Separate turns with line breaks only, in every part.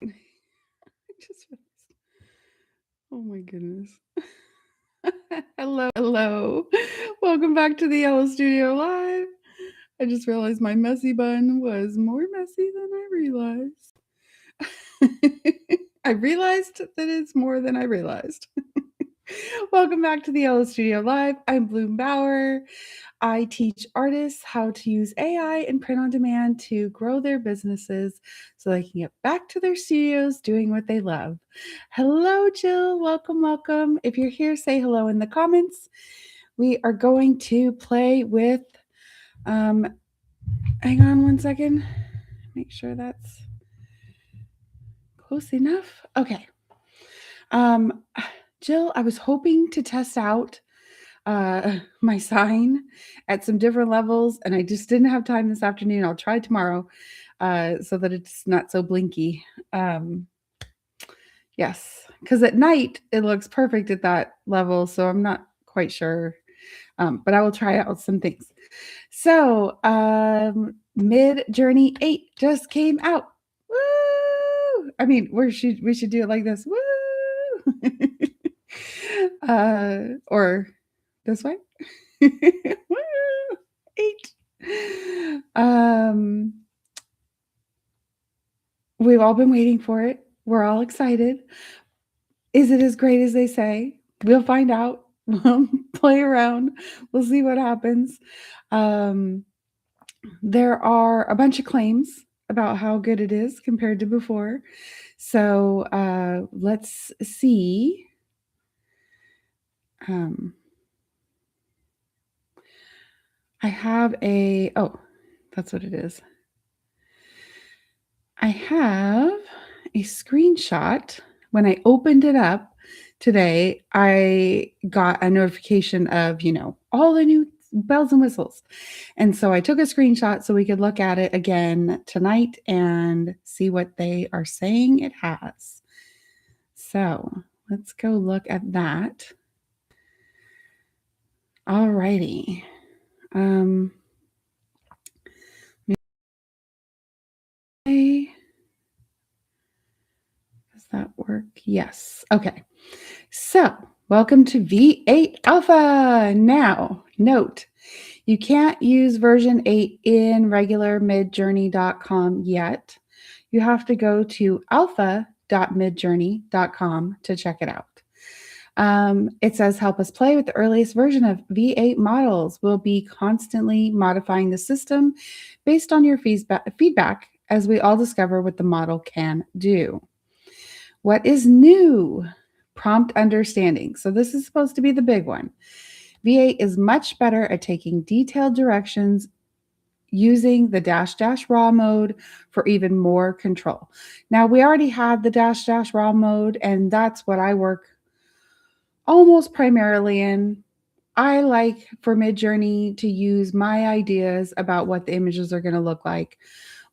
I just realized. Oh my goodness. Hello. Welcome back to the Yellow Studio Live. I just realized my messy bun was more messy than I realized. I realized that it's more than I realized. Welcome back to the Yellow Studio Live. I'm Blume Bauer. I teach artists how to use AI and print on demand to grow their businesses so they can get back to their studios doing what they love. Hello, Jill. Welcome. If you're here, say hello in the comments. We are going to play with, hang on one second. Make sure that's close enough. Okay. Jill, I was hoping to test out my sign at some different levels, and I just didn't have time this afternoon. I'll try tomorrow so that it's not so blinky. Yes, because at night it looks perfect at that level, so I'm not quite sure. But I will try out some things. So, MidJourney 8 just came out. Woo! I mean, we should do it like this. Woo! Or this way. Woo! 8. We've all been waiting for it. We're all excited. Is it as great as they say? We'll find out. We'll play around. We'll see what happens. There are a bunch of claims about how good it is compared to before. So let's see. I have that's what it is. I have a screenshot. When I opened it up today, I got a notification of, all the new bells and whistles. And so I took a screenshot so we could look at it again tonight and see what they are saying it has. So let's go look at that. All righty. Does that work? Yes. Okay. So welcome to V8 Alpha. Now, note, you can't use version 8 in regular midjourney.com yet. You have to go to alpha.midjourney.com to check it out. It says, help us play with the earliest version of V8 models. We'll be constantly modifying the system based on your feedback as we all discover what the model can do. What is new? Prompt understanding. So this is supposed to be the big one. V8 is much better at taking detailed directions using the -- raw mode for even more control. Now, we already had the -- raw mode, and that's what I work almost primarily in. I like for MidJourney to use my ideas about what the images are going to look like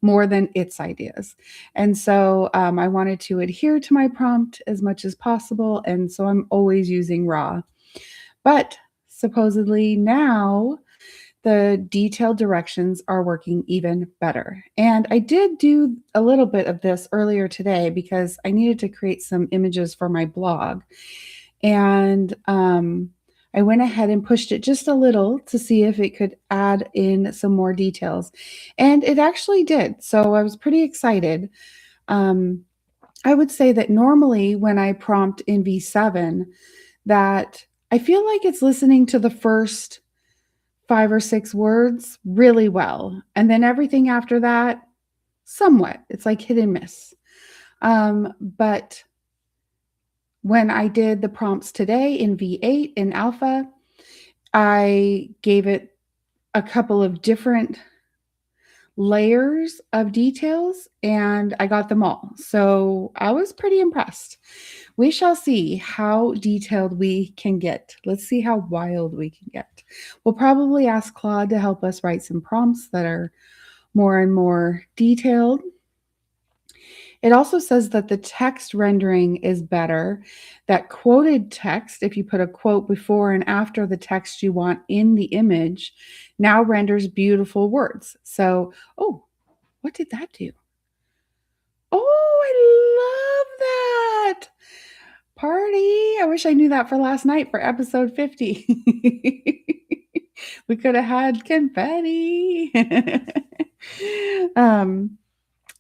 more than its ideas. And so I wanted to adhere to my prompt as much as possible. And so I'm always using raw. But supposedly now the detailed directions are working even better. And I did do a little bit of this earlier today because I needed to create some images for my blog. And I went ahead and pushed it just a little to see if it could add in some more details. And it actually did. So I was pretty excited. I would say that normally when I prompt in V7, that I feel like it's listening to the first 5 or 6 words really well. And then everything after that, somewhat. It's like hit and miss. But when I did the prompts today in V8 in Alpha, I gave it a couple of different layers of details and I got them all. So I was pretty impressed. We shall see how detailed we can get. Let's see how wild we can get. We'll probably ask Claude to help us write some prompts that are more and more detailed. It also says that the text rendering is better. That quoted text, if you put a quote before and after the text you want in the image, now renders beautiful words. So, what did that do? Oh, I wish I knew that for last night for episode 50. We could have had confetti. um,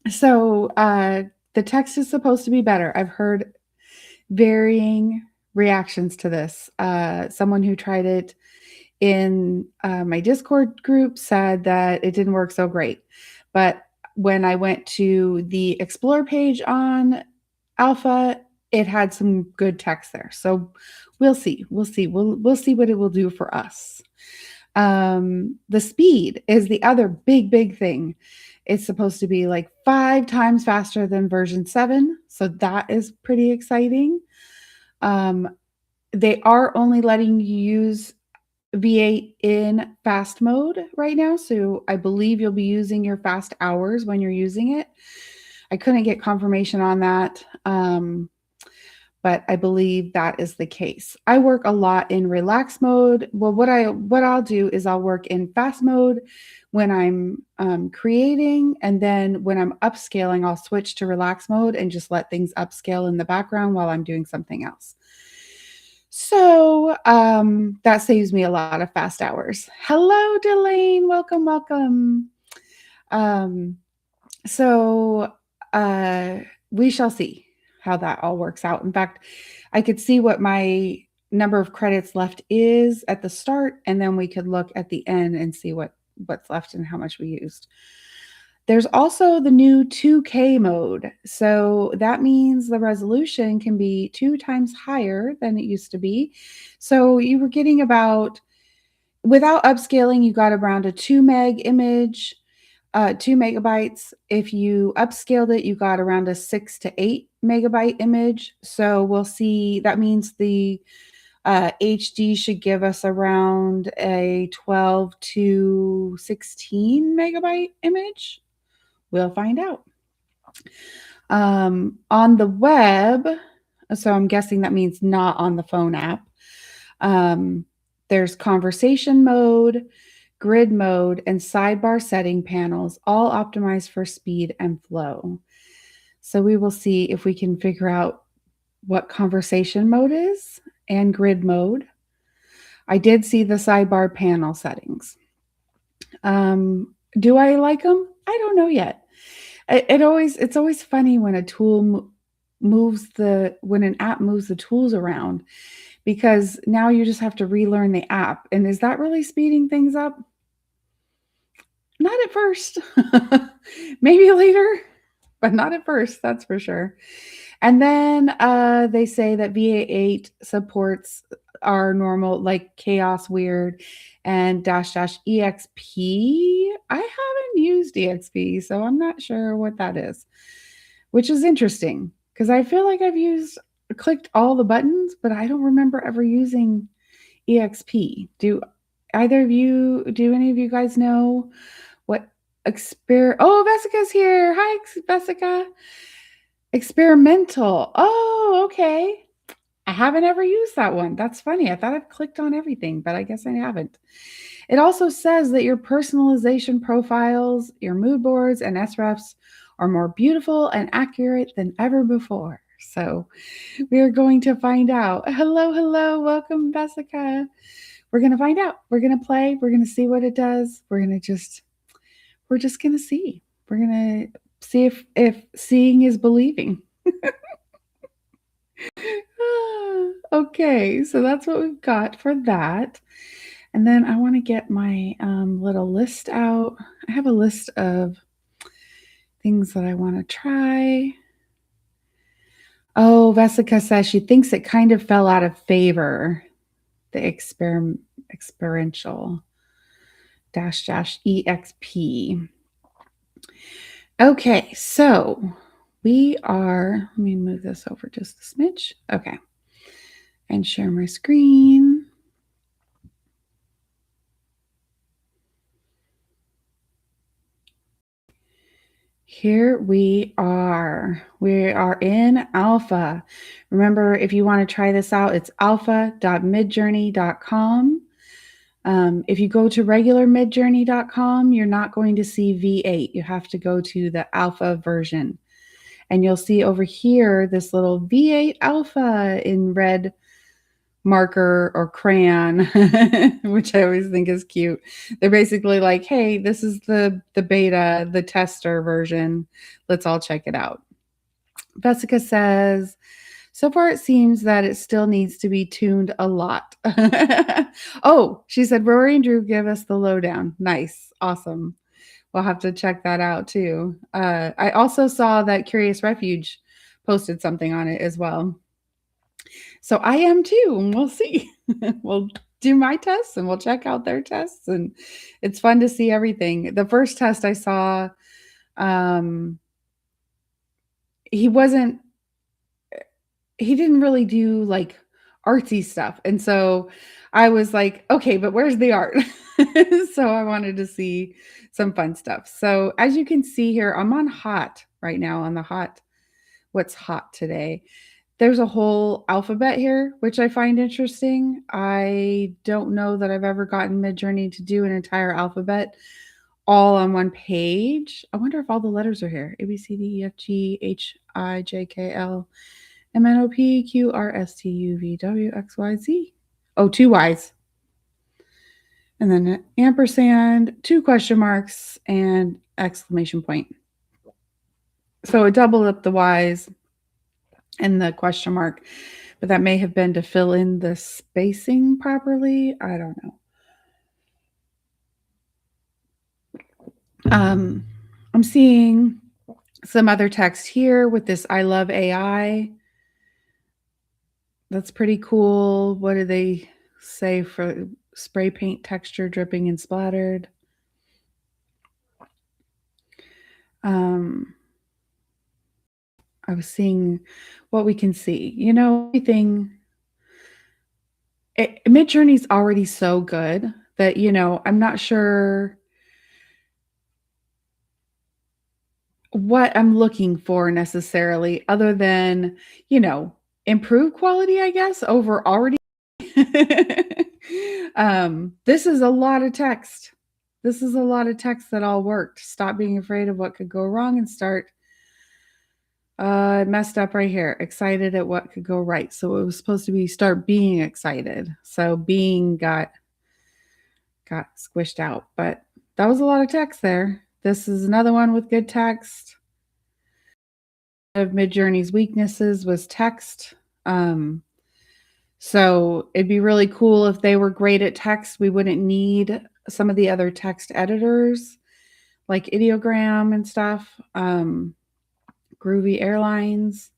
so the text is supposed to be better. I've heard varying reactions to this. Someone who tried it in my Discord group said that it didn't work so great. But when I went to the Explore page on Alpha, it had some good text there. So we'll see. We'll see. We'll see what it will do for us. The speed is the other big thing. It's supposed to be like 5 times faster than version 7. So that is pretty exciting. They are only letting you use V8 in fast mode right now. So I believe you'll be using your fast hours when you're using it. I couldn't get confirmation on that. But I believe that is the case. I work a lot in relax mode. Well, what I'll do is I'll work in fast mode when I'm creating, and then when I'm upscaling, I'll switch to relax mode and just let things upscale in the background while I'm doing something else. So that saves me a lot of fast hours. Hello, Delane. Welcome. So we shall see how that all works out. In fact, I could see what my number of credits left is at the start, and then we could look at the end and see what's left and how much we used. There's also the new 2K mode. So that means the resolution can be 2 times higher than it used to be. So you were getting about, without upscaling, you got around a 2 meg image, 2 megabytes. If you upscaled it, you got around a 6 to 8 megabyte image. So we'll see. That means the HD should give us around a 12 to 16 megabyte image. We'll find out. On the web, so I'm guessing that means not on the phone app, there's conversation mode, grid mode, and sidebar setting panels, all optimized for speed and flow. So we will see if we can figure out what conversation mode is and grid mode. I did see the sidebar panel settings. Do I like them? I don't know yet. It's always funny when a tool when an app moves the tools around, because now you just have to relearn the app. And is that really speeding things up? Not at first. Maybe later, but not at first, that's for sure. And then they say that V8 supports our normal, like chaos, weird, and -exp. I haven't used exp, so I'm not sure what that is, which is interesting because I feel like I've clicked all the buttons, but I don't remember ever using exp. Do any of you guys know what Oh, Vesica's here. Hi, Vesica. Experimental. Oh, okay. I haven't ever used that one. That's funny. I thought I've clicked on everything, but I guess I haven't. It also says that your personalization profiles, your mood boards, and SREFs are more beautiful and accurate than ever before. So we are going to find out. Hello. Welcome, Vesica. We're going to find out. We're going to play. We're going to see what it does. We're just going to see. We're going to see if seeing is believing. Okay, so that's what we've got for that. And then I want to get my little list out. I have a list of things that I want to try. Oh, Vesica says she thinks it kind of fell out of favor, the experiential -exp. Okay, so let me move this over just a smidge. Okay. And share my screen. Here we are. We are in alpha. Remember, if you want to try this out, it's alpha.midjourney.com. If you go to regular midjourney.com, you're not going to see V8. You have to go to the alpha version. And you'll see over here this little V8 alpha in red marker or crayon, which I always think is cute. They're basically like, hey, this is the beta, the tester version. Let's all check it out. Vesica says, so far it seems that it still needs to be tuned a lot. Oh, she said, Rory and Drew give us the lowdown. Nice. Awesome. We'll have to check that out too. I also saw that Curious Refuge posted something on it as well. So I am too, and we'll see. We'll do my tests and we'll check out their tests, and it's fun to see everything. The first test I saw, um, he wasn't he didn't really do like artsy stuff. And so I was like, okay, but where's the art? So I wanted to see some fun stuff. So as you can see here, I'm on hot right now on the hot, what's hot today. There's a whole alphabet here, which I find interesting. I don't know that I've ever gotten MidJourney to do an entire alphabet all on one page. I wonder if all the letters are here. A, B, C, D, E, F, G, H, I, J, K, L, M, N, O, P, Q, R, S, T, U, V, W, X, Y, Z. Oh, two Y's. And then an ampersand, two question marks, and exclamation point. So it doubled up the Y's and the question mark, but that may have been to fill in the spacing properly. I don't know. I'm seeing some other text here with this I love AI. That's pretty cool. What do they say for spray paint texture dripping and splattered? I was seeing what we can see. You know, everything. MidJourney's already so good that, you know, I'm not sure what I'm looking for necessarily, other than, you know, improve quality, I guess, over already. This is a lot of text. This is a lot of text that all worked. Stop being afraid of what could go wrong and start. Messed up right here. Excited at what could go right. So it was supposed to be start being excited. So being got squished out, but that was a lot of text there. This is another one with good text. Of MidJourney's weaknesses was text. So it'd be really cool if they were great at text. We wouldn't need some of the other text editors like Ideogram and stuff. Groovy Airlines.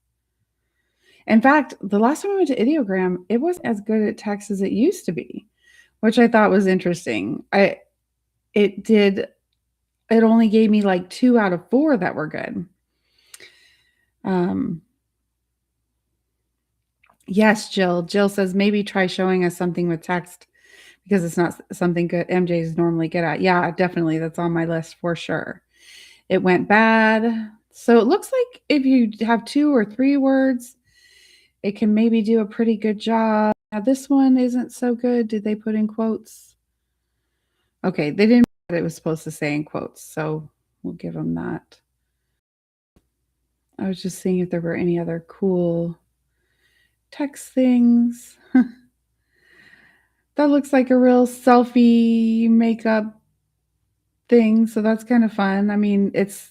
In fact, the last time I went to Ideogram, it wasn't as good at text as it used to be, which I thought was interesting. It only gave me like 2 out of 4 that were good. Yes, Jill. Jill says maybe try showing us something with text because it's not something good MJ is normally good at. Yeah, definitely. That's on my list for sure. It went bad. So it looks like if you have 2 or 3 words, it can maybe do a pretty good job. Now this one isn't so good. Did they put in quotes? Okay, they didn't put what it was supposed to say in quotes, so we'll give them that. I was just seeing if there were any other cool text things. That looks like a real selfie makeup thing, so that's kind of fun. I mean, it's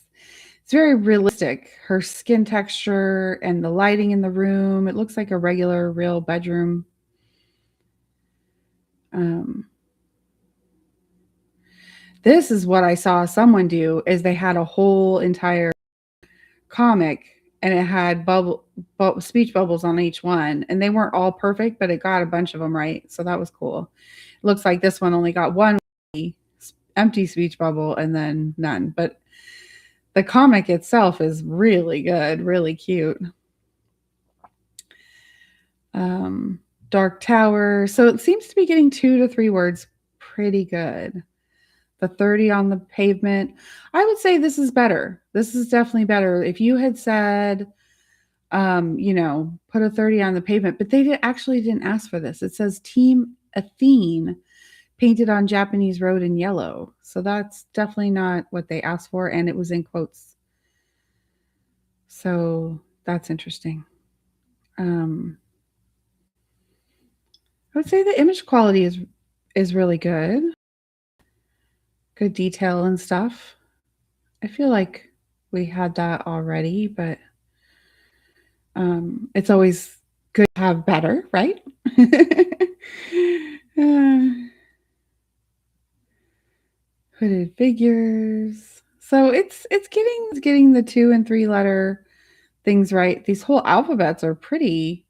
very realistic. Her skin texture and the lighting in the room, it looks like a regular real bedroom. This is what I saw someone do is they had a whole entire comic and it had speech bubbles on each one, and they weren't all perfect, but it got a bunch of them right, so that was cool. It looks like this one only got one empty speech bubble and then none, but the comic itself is really good, really cute. Dark Tower. So it seems to be getting 2 to 3 words pretty good. The 30 on the pavement. I would say this is better. This is definitely better. If you had said, you know, put a 30 on the pavement, but they actually didn't ask for this. It says Team Athene painted on Japanese road in yellow. So that's definitely not what they asked for, and it was in quotes. So that's interesting. I would say the image quality is really good. Good detail and stuff. I feel like we had that already, but it's always good to have better, right? uh, hooded figures. So it's getting the 2 and 3 letter things right. These whole alphabets are pretty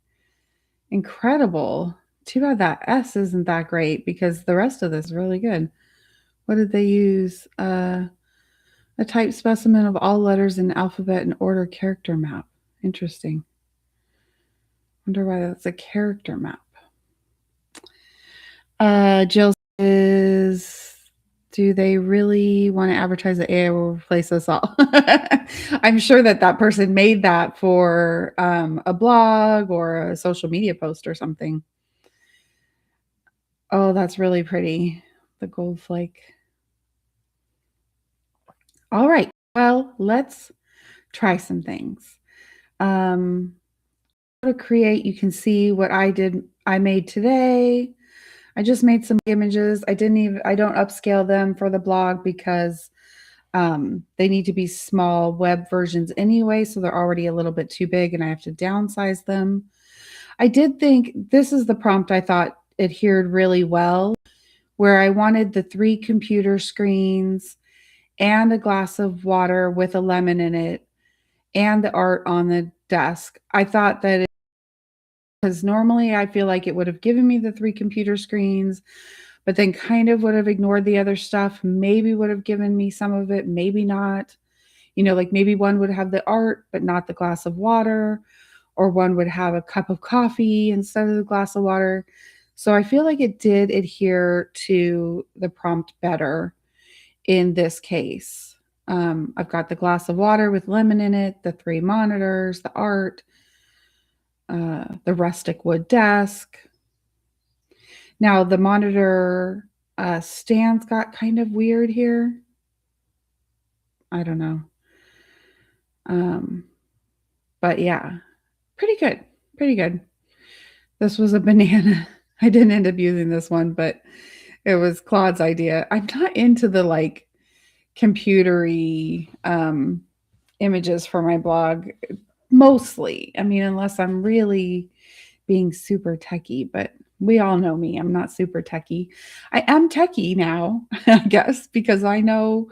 incredible. Too bad that S isn't that great because the rest of this is really good. What did they use? A type specimen of all letters in alphabet and order character map. Interesting. Wonder why that's a character map. Jill says, do they really want to advertise that AI will replace us all? I'm sure that person made that for a blog or a social media post or something. Oh, that's really pretty. The gold flake. All right. Well, let's try some things. To create, you can see what I made today. I just made some images. I don't upscale them for the blog because they need to be small web versions anyway, so they're already a little bit too big and I have to downsize them. I did think this is the prompt I thought adhered really well, where I wanted the 3 computer screens and a glass of water with a lemon in it and the art on the desk. I thought that because normally I feel like it would have given me the 3 computer screens, but then kind of would have ignored the other stuff, maybe would have given me some of it, maybe not. Like maybe one would have the art, but not the glass of water, or one would have a cup of coffee instead of the glass of water. So I feel like it did adhere to the prompt better in this case. I've got the glass of water with lemon in it, the 3 monitors, the art, the rustic wood desk. Now the monitor stands got kind of weird here. I don't know. But yeah, pretty good. Pretty good. This was a banana. I didn't end up using this one, but it was Claude's idea. I'm not into the like computery images for my blog mostly. I mean, unless I'm really being super techie, but we all know me. I'm not super techie. I am techie now, I guess, because I know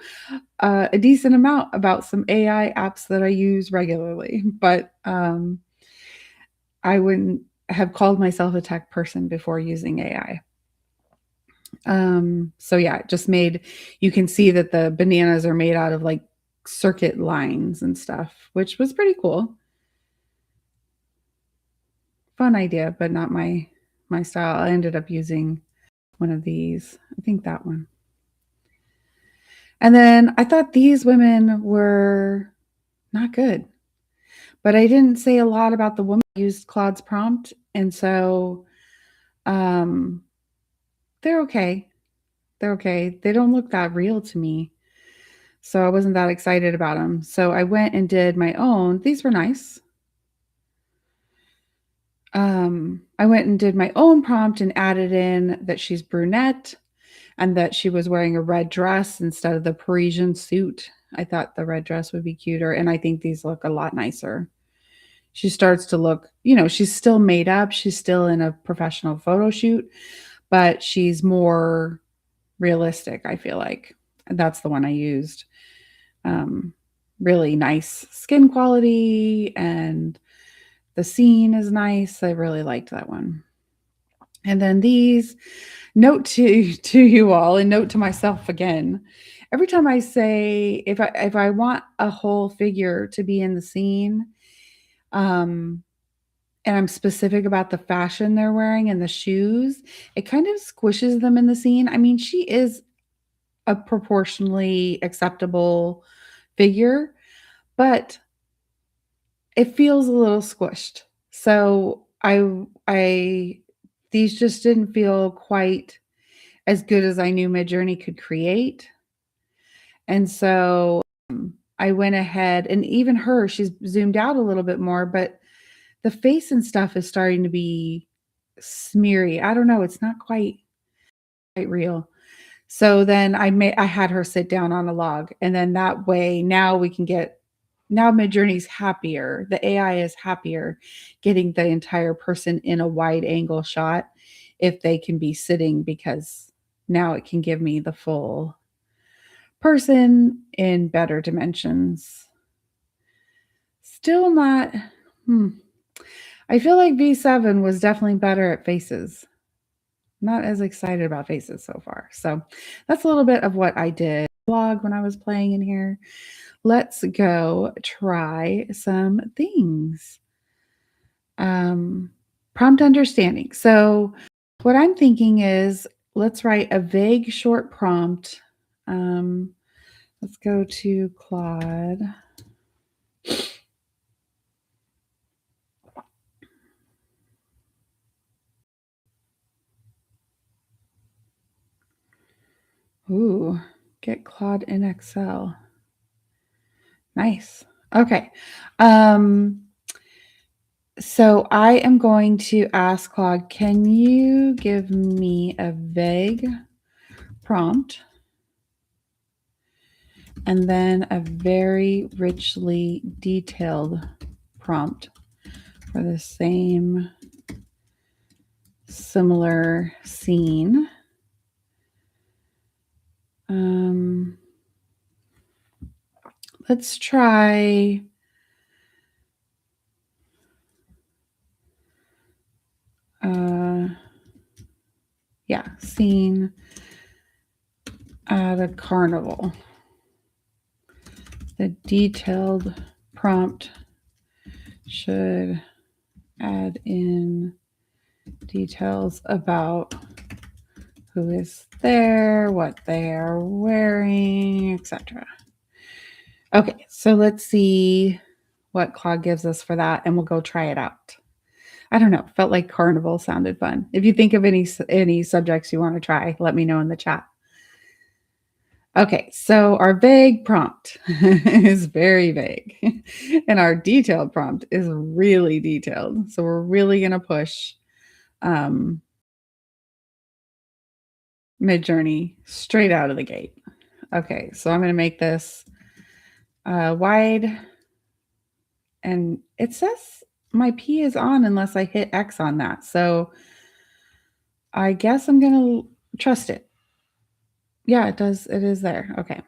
a decent amount about some AI apps that I use regularly, but I wouldn't have called myself a tech person before using AI. So yeah, it just made, you can see that the bananas are made out of like circuit lines and stuff, which was pretty cool. Fun idea, but not my style. I ended up using one of these. I think that one. And then I thought these women were not good, but I didn't say a lot about the woman who used Claude's prompt, and so they're okay. They're okay. They don't look that real to me. So I wasn't that excited about them. So I went and did my own. These were nice. I went and did my own prompt and added in that she's brunette and that she was wearing a red dress instead of the Parisian suit. I thought the red dress would be cuter, and I think these look a lot nicer. She starts to look, she's still made up. She's still in a professional photo shoot, but she's more realistic, I feel like. That's the one I used. Really nice skin quality, and the scene is nice. I really liked that one. And then these, note to you all and note to myself again. Every time I say, if I want a whole figure to be in the scene, and I'm specific about the fashion they're wearing and the shoes, it kind of squishes them in the scene. I mean, she is a proportionally acceptable figure, but it feels a little squished. So I these just didn't feel quite as good as I knew MidJourney could create. And so I went ahead, and even she's zoomed out a little bit more, but the face and stuff is starting to be smeary. I don't know. It's not quite real. So then I had her sit down on a log, and then that way now we can get now MidJourney's happier. The AI is happier getting the entire person in a wide angle shot if they can be sitting, because now it can give me the full person in better dimensions. Still not I feel like V7 was definitely better at faces. Not as excited about faces so far. So that's a little bit of what I did vlog when I was playing in here. Let's go try some things. Prompt understanding. So what I'm thinking is, let's write a vague short prompt. Let's go to Claude. Ooh, get Claude in Excel. Nice. Okay. So I am going to ask Claude, can you give me a vague prompt and then a very richly detailed prompt for the same similar scene? Let's try scene at a carnival. The detailed prompt should add in details about who is there, what they are wearing, etc. Okay, so let's see what Claude gives us for that, and we'll go try it out. I don't know, felt like carnival sounded fun. If you think of any subjects you want to try, let me know in the chat. Okay, so our vague prompt is very vague, and our detailed prompt is really detailed. So we're really going to push MidJourney straight out of the gate. Okay, so I'm going to make this wide, and it says my P is on unless I hit X on that. So I guess I'm going to trust it. Yeah, it does. It is there. Okay.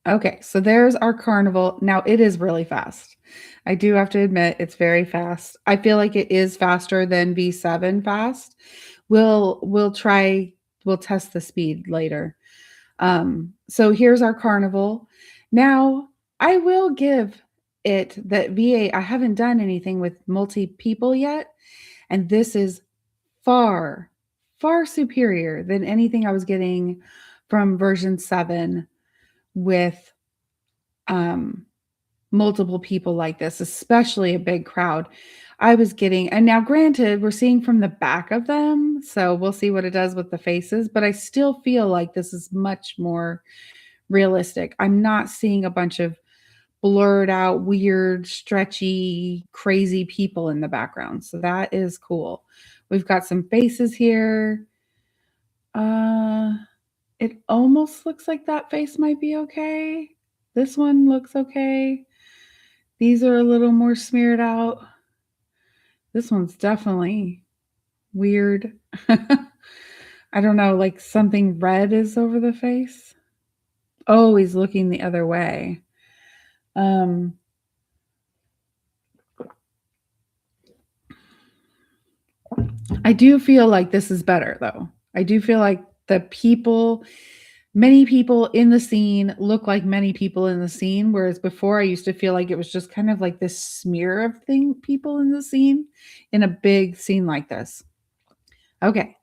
Okay, so there's our carnival. Now it is really fast. I do have to admit it's very fast. I feel like it is faster than V7 fast. We'll test the speed later. So here's our carnival. Now I will give it that V8. I haven't done anything with multi people yet, and this is far, far superior than anything I was getting from version 7 with multiple people like this, especially a big crowd. I was getting, and now granted, we're seeing from the back of them, so we'll see what it does with the faces, but I still feel like this is much more realistic. I'm not seeing a bunch of blurred out, weird, stretchy, crazy people in the background. So that is cool. We've got some faces here. It almost looks like that face might be okay. This one looks okay. These are a little more smeared out. This one's definitely weird. I don't know, like something red is over the face. Oh, he's looking the other way. I do feel like this is better, though. I do feel like many people in the scene look like many people in the scene, whereas before I used to feel like it was just kind of like this smear of people in the scene in a big scene like this. Okay,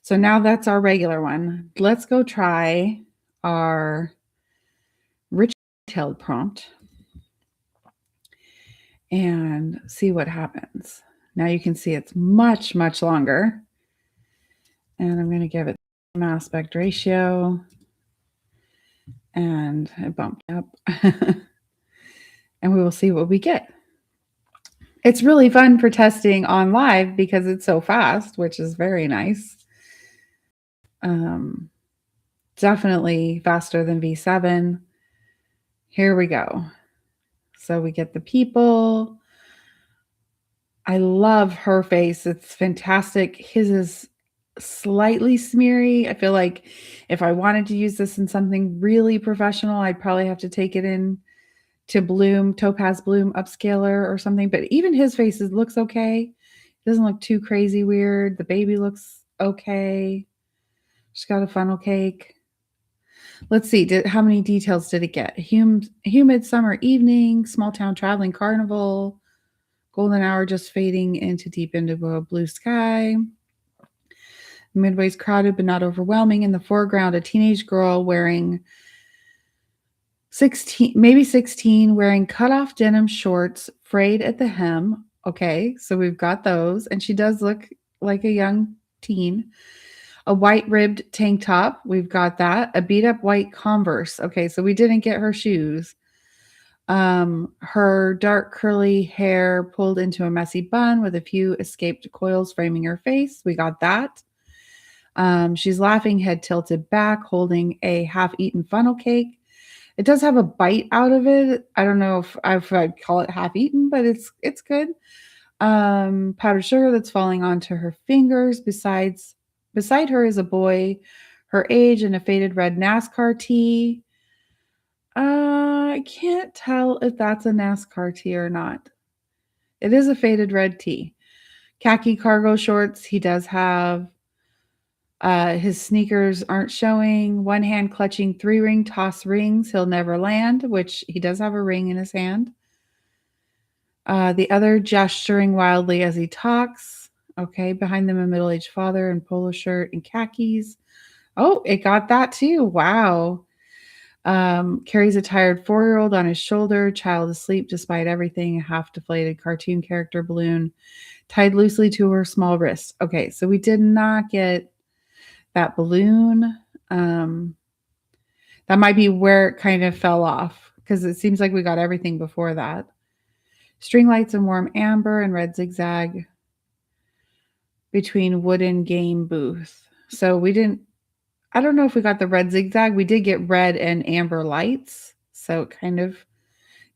so now that's our regular one. Let's go try our rich detailed prompt and see what happens. Now you can see it's much, much longer. And I'm going to give it an aspect ratio. And it bumped up. And we will see what we get. It's really fun for testing on live because it's so fast, which is very nice. Um, Definitely faster than V7. Here we go. So we get the people. I love her face. It's fantastic. His is slightly smeary. I feel like if I wanted to use this in something really professional, I'd probably have to take it in to Blume, Topaz Blume upscaler or something. But even his face looks okay. It doesn't look too crazy weird. The baby looks okay. She's got a funnel cake. Let's see. How many details did it get? Humid summer evening, small town traveling carnival, golden hour just fading into deep indigo blue sky. Midway's crowded but not overwhelming. In the foreground, a teenage girl wearing 16, maybe 16, wearing cutoff denim shorts, frayed at the hem. Okay, so we've got those. And she does look like a young teen. A white ribbed tank top. We've got that. A beat up white Converse. Okay, so we didn't get her shoes. Her dark curly hair pulled into a messy bun with a few escaped coils framing her face. We got that. She's laughing, head tilted back, holding a half-eaten funnel cake. It does have a bite out of it. I don't know if I'd call it half-eaten, but it's good. Powdered sugar that's falling onto her fingers. Beside her is a boy her age in a faded red NASCAR tee. I can't tell if that's a NASCAR tee or not. It is a faded red tee. Khaki cargo shorts. He does have his sneakers aren't showing. One hand clutching 3-ring toss rings. He'll never land, which he does have a ring in his hand. The other gesturing wildly as he talks. Okay, behind them a middle-aged father in polo shirt and khakis. Oh, it got that too. Wow. Carries a tired 4-year-old on his shoulder, child asleep despite everything, a half-deflated cartoon character balloon tied loosely to her small wrist. Okay, so we did not get that balloon. That might be where it kind of fell off because it seems like we got everything before that. String lights in warm amber and red zigzag between wooden game booth. So we didn't, I don't know if we got the red zigzag. We did get red and amber lights. So it kind of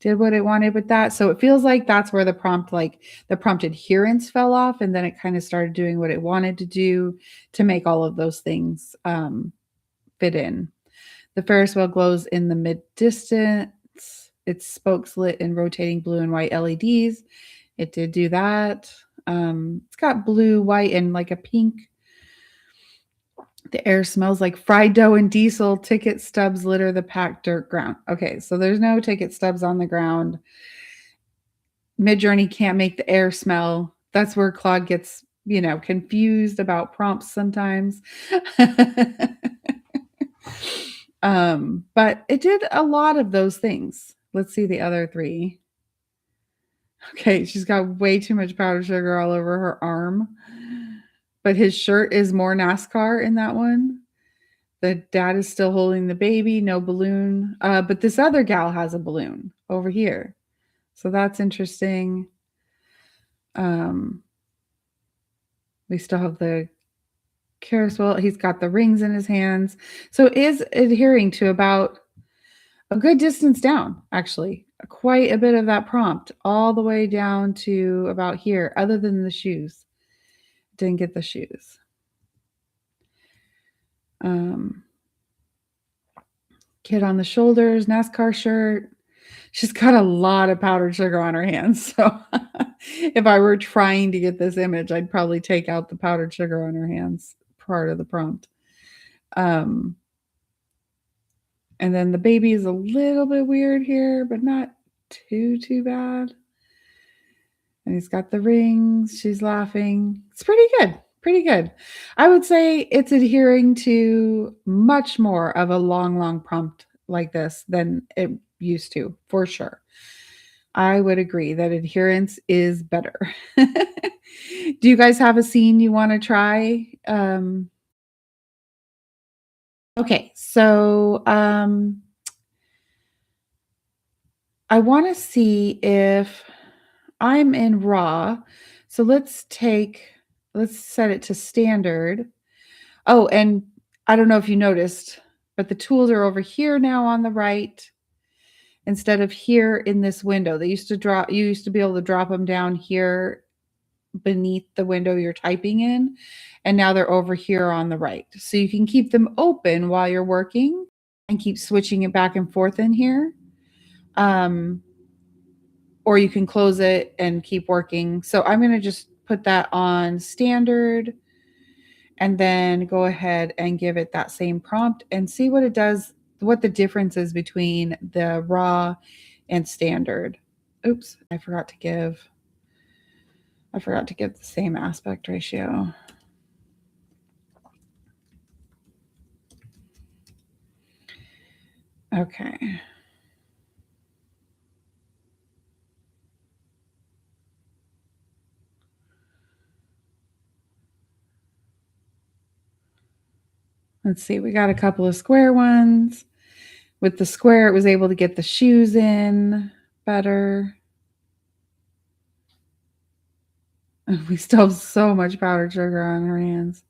did what it wanted with that. So it feels like that's where the prompt adherence fell off. And then it kind of started doing what it wanted to do to make all of those things fit in. The Ferris wheel glows in the mid distance. Its spokes lit in rotating blue and white LEDs. It did do that. It's got blue, white, and like a pink. The air smells like fried dough and diesel. Ticket stubs litter the packed dirt ground. Okay, so there's no ticket stubs on the ground. MidJourney can't make the air smell. That's where Claude gets, confused about prompts sometimes. But it did a lot of those things. Let's see the other 3. Okay, she's got way too much powdered sugar all over her arm. But his shirt is more NASCAR in that one. The dad is still holding the baby, no balloon. But this other gal has a balloon over here. So that's interesting. We still have the carousel. He's got the rings in his hands. So it is adhering to about a good distance down, actually. Quite a bit of that prompt, all the way down to about here, other than the shoes. Didn't get the shoes. Kid on the shoulders, NASCAR shirt. She's got a lot of powdered sugar on her hands. So if I were trying to get this image, I'd probably take out the powdered sugar on her hands part of the prompt. And then the baby is a little bit weird here, but not too bad. And he's got the rings. She's laughing. It's pretty good. Pretty good. I would say it's adhering to much more of a long prompt like this than it used to, for sure. I would agree that adherence is better. Do you guys have a scene you want to try? Okay, so I want to see if I'm in raw. So let's set it to standard. Oh, and I don't know if you noticed, but the tools are over here now on the right instead of here in this window. You used to be able to drop them down here beneath the window you're typing in, and now they're over here on the right. So you can keep them open while you're working and keep switching it back and forth in here. Or you can close it and keep working. So I'm going to just put that on standard and then go ahead and give it that same prompt and see what it does, what the difference is between the raw and standard. Oops, I forgot to give the same aspect ratio. Okay. Let's see, we got a couple of square ones. With the square, it was able to get the shoes in better. We still have so much powdered sugar on our hands.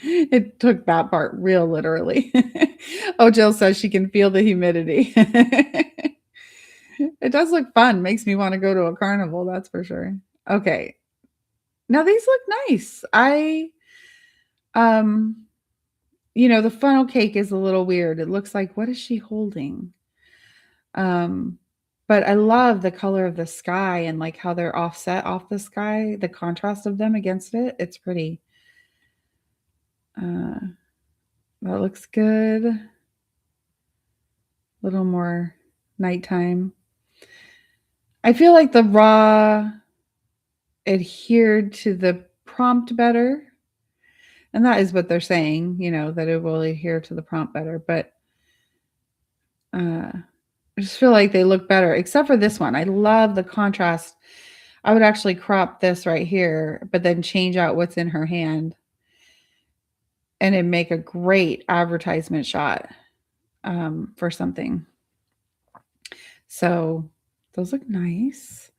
It took that part real literally. Oh, Jill says she can feel the humidity. It does look fun. Makes me want to go to a carnival, that's for sure. Okay. Now these look nice. Um, the funnel cake is a little weird. It looks like, what is she holding? But I love the color of the sky and like how they're offset off the sky, the contrast of them against it. It's pretty. That looks good. A little more nighttime. I feel like the raw adhered to the prompt better. And that is what they're saying, that it will adhere to the prompt better. But I just feel like they look better, except for this one. I love the contrast. I would actually crop this right here, but then change out what's in her hand. And it'd make a great advertisement shot for something. So those look nice.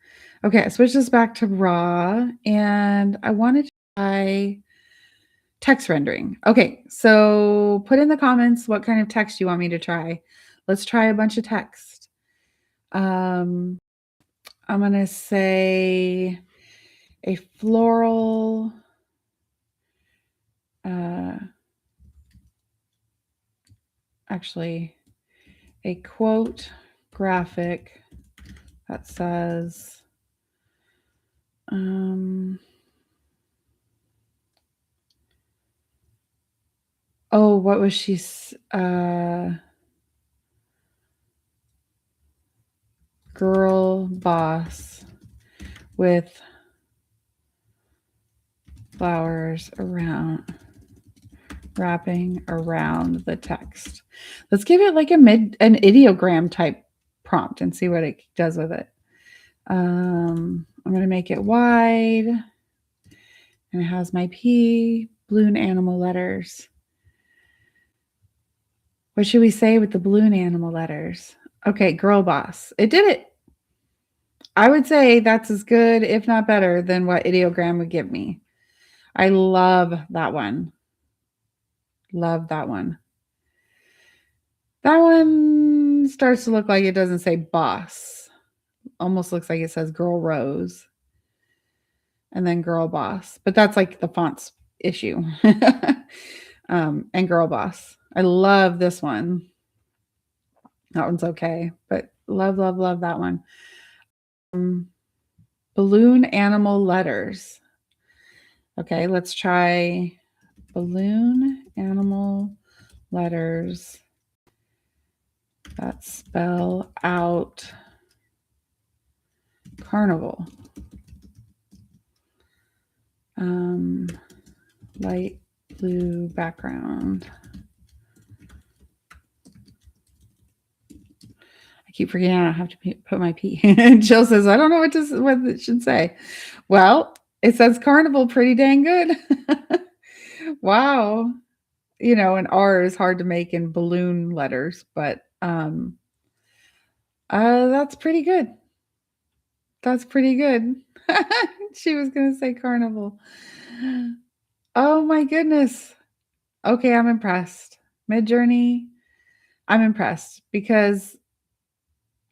Okay, I switch this back to raw, and I wanted to try text rendering. Okay, so put in the comments what kind of text you want me to try. Let's try a bunch of text. I'm going to say a floral, actually a quote graphic that says, oh, what was she? Girl boss with flowers wrapping around the text. Let's give it like an ideogram type prompt and see what it does with it. I'm going to make it wide, and it has my Blume animal letters. What should we say with the Blume animal letters? Okay, girl boss. It did it. I would say that's as good, if not better, than what ideogram would give me. I love that one. Love that one. That one starts to look like it doesn't say boss. Almost looks like it says girl rose. And then girl boss. But that's like the font's issue. And girl boss. I love this one. That one's okay. But love, love, love that one. Balloon animal letters. Okay, let's try balloon animal letters that spell out carnival. Light blue background. I keep forgetting I have to put my P. Jill says, I don't know what it should say. Well, it says carnival pretty dang good. Wow. An R is hard to make in balloon letters, but that's pretty good. That's pretty good. She was gonna say carnival. Oh my goodness. Okay, I'm impressed. MidJourney, I'm impressed because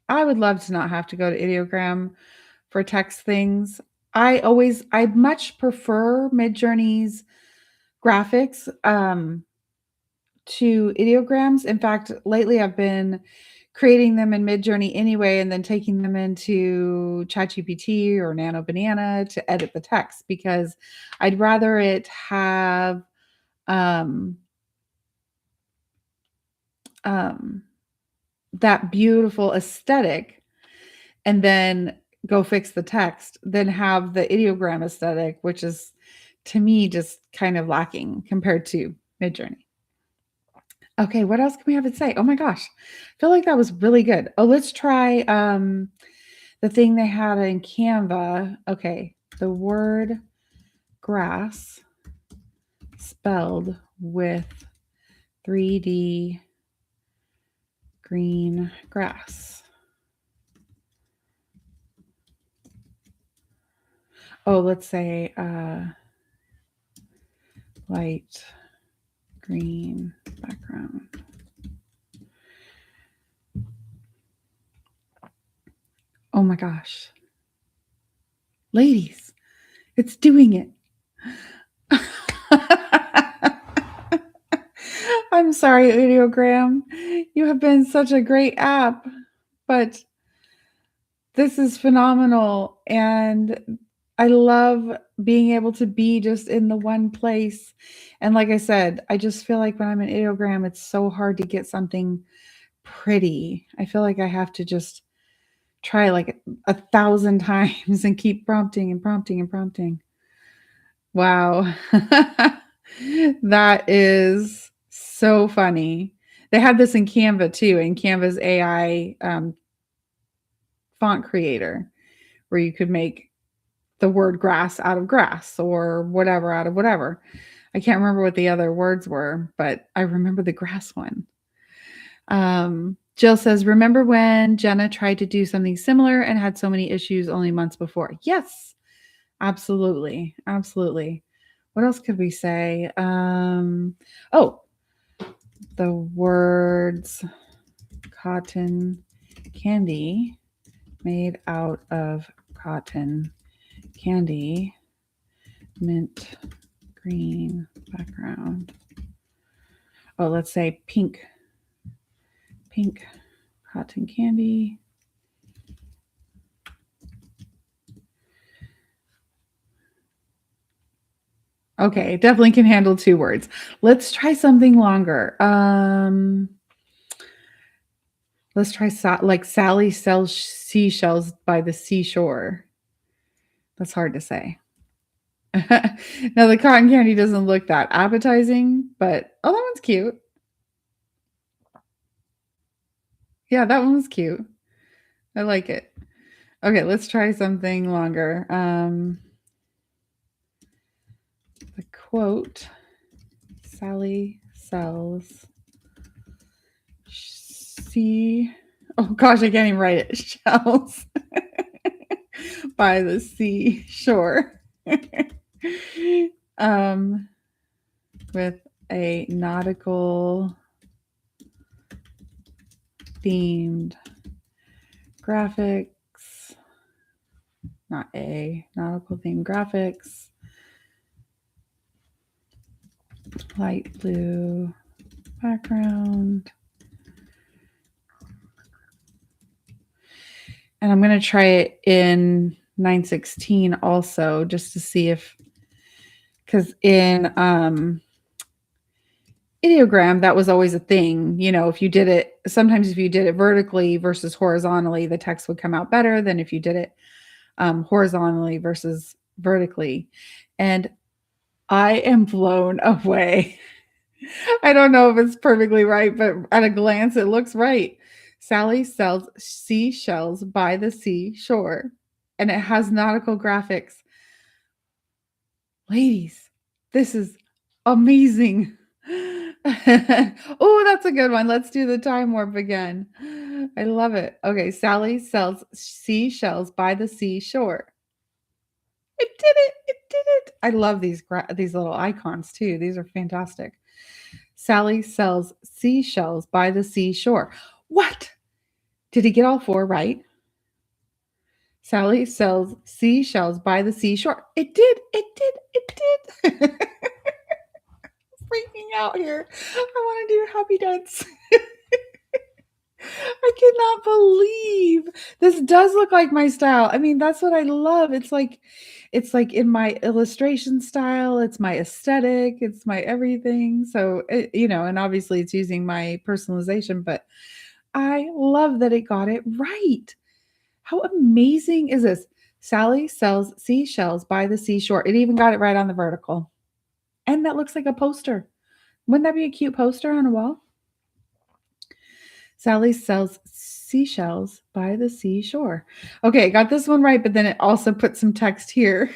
I would love to not have to go to ideogram for text things. I much prefer MidJourney's graphics to ideograms. In fact, lately I've been creating them in MidJourney anyway, and then taking them into ChatGPT or Nano Banana to edit the text because I'd rather it have um, um, that beautiful aesthetic and then go fix the text than have the ideogram aesthetic, which is to me just kind of lacking compared to MidJourney. Okay, what else can we have it say? Oh my gosh. I feel like that was really good. Oh, let's try the thing they had in Canva. Okay, the word grass spelled with 3D green grass. Oh, let's say light green background. Oh my gosh. Ladies, it's doing it. I'm sorry, Ideogram. You have been such a great app, but this is phenomenal. And I love being able to be just in the one place. And like I said, I just feel like when I'm in Ideogram, it's so hard to get something pretty. I feel like I have to just try like 1,000 times and keep prompting and prompting and prompting. Wow. That is so funny. They have this in Canva too, in Canva's AI font creator, where you could make the word grass out of grass or whatever out of whatever. I can't remember what the other words were, but I remember the grass one. Jill says, remember when Jenna tried to do something similar and had so many issues only months before? Yes, absolutely. Absolutely. What else could we say? Oh, the words cotton candy made out of cotton candy, mint green background. Oh, let's say pink cotton candy. Okay, definitely can handle 2 words. Let's try something longer. Let's try like Sally sells seashells by the seashore. That's hard to say. Now the cotton candy doesn't look that appetizing, but oh, that one's cute. Yeah, that one was cute. I like it. Okay, let's try something longer. The quote, Sally sells oh gosh, I can't even write it. Shells by the seashore. With a nautical themed graphics, not a nautical themed graphics, light blue background. And I'm going to try it in 916 also, just to see if, because in ideogram, that was always a thing. You know, if you did it, sometimes if you did it vertically versus horizontally, the text would come out better than if you did it horizontally versus vertically. And I am blown away. I don't know if it's perfectly right, but at a glance, it looks right. Sally sells seashells by the seashore, and it has nautical graphics. Ladies, this is amazing. Oh, that's a good one. Let's do the time warp again. I love it. Okay, Sally sells seashells by the seashore. It did it. It did it. I love these little icons too. These are fantastic. Sally sells seashells by the seashore. What? Did he get all four right? Sally sells seashells by the seashore. It did. It did. It did. Freaking out here. I want to do happy dance. I cannot believe this does look like my style. I mean, that's what I love. It's like in my illustration style, it's my aesthetic, it's my everything. So, and obviously it's using my personalization, but I love that it got it right. How amazing is this? Sally sells seashells by the seashore. It even got it right on the vertical. And that looks like a poster. Wouldn't that be a cute poster on a wall? Sally sells seashells by the seashore. Okay, got this one right, but then it also put some text here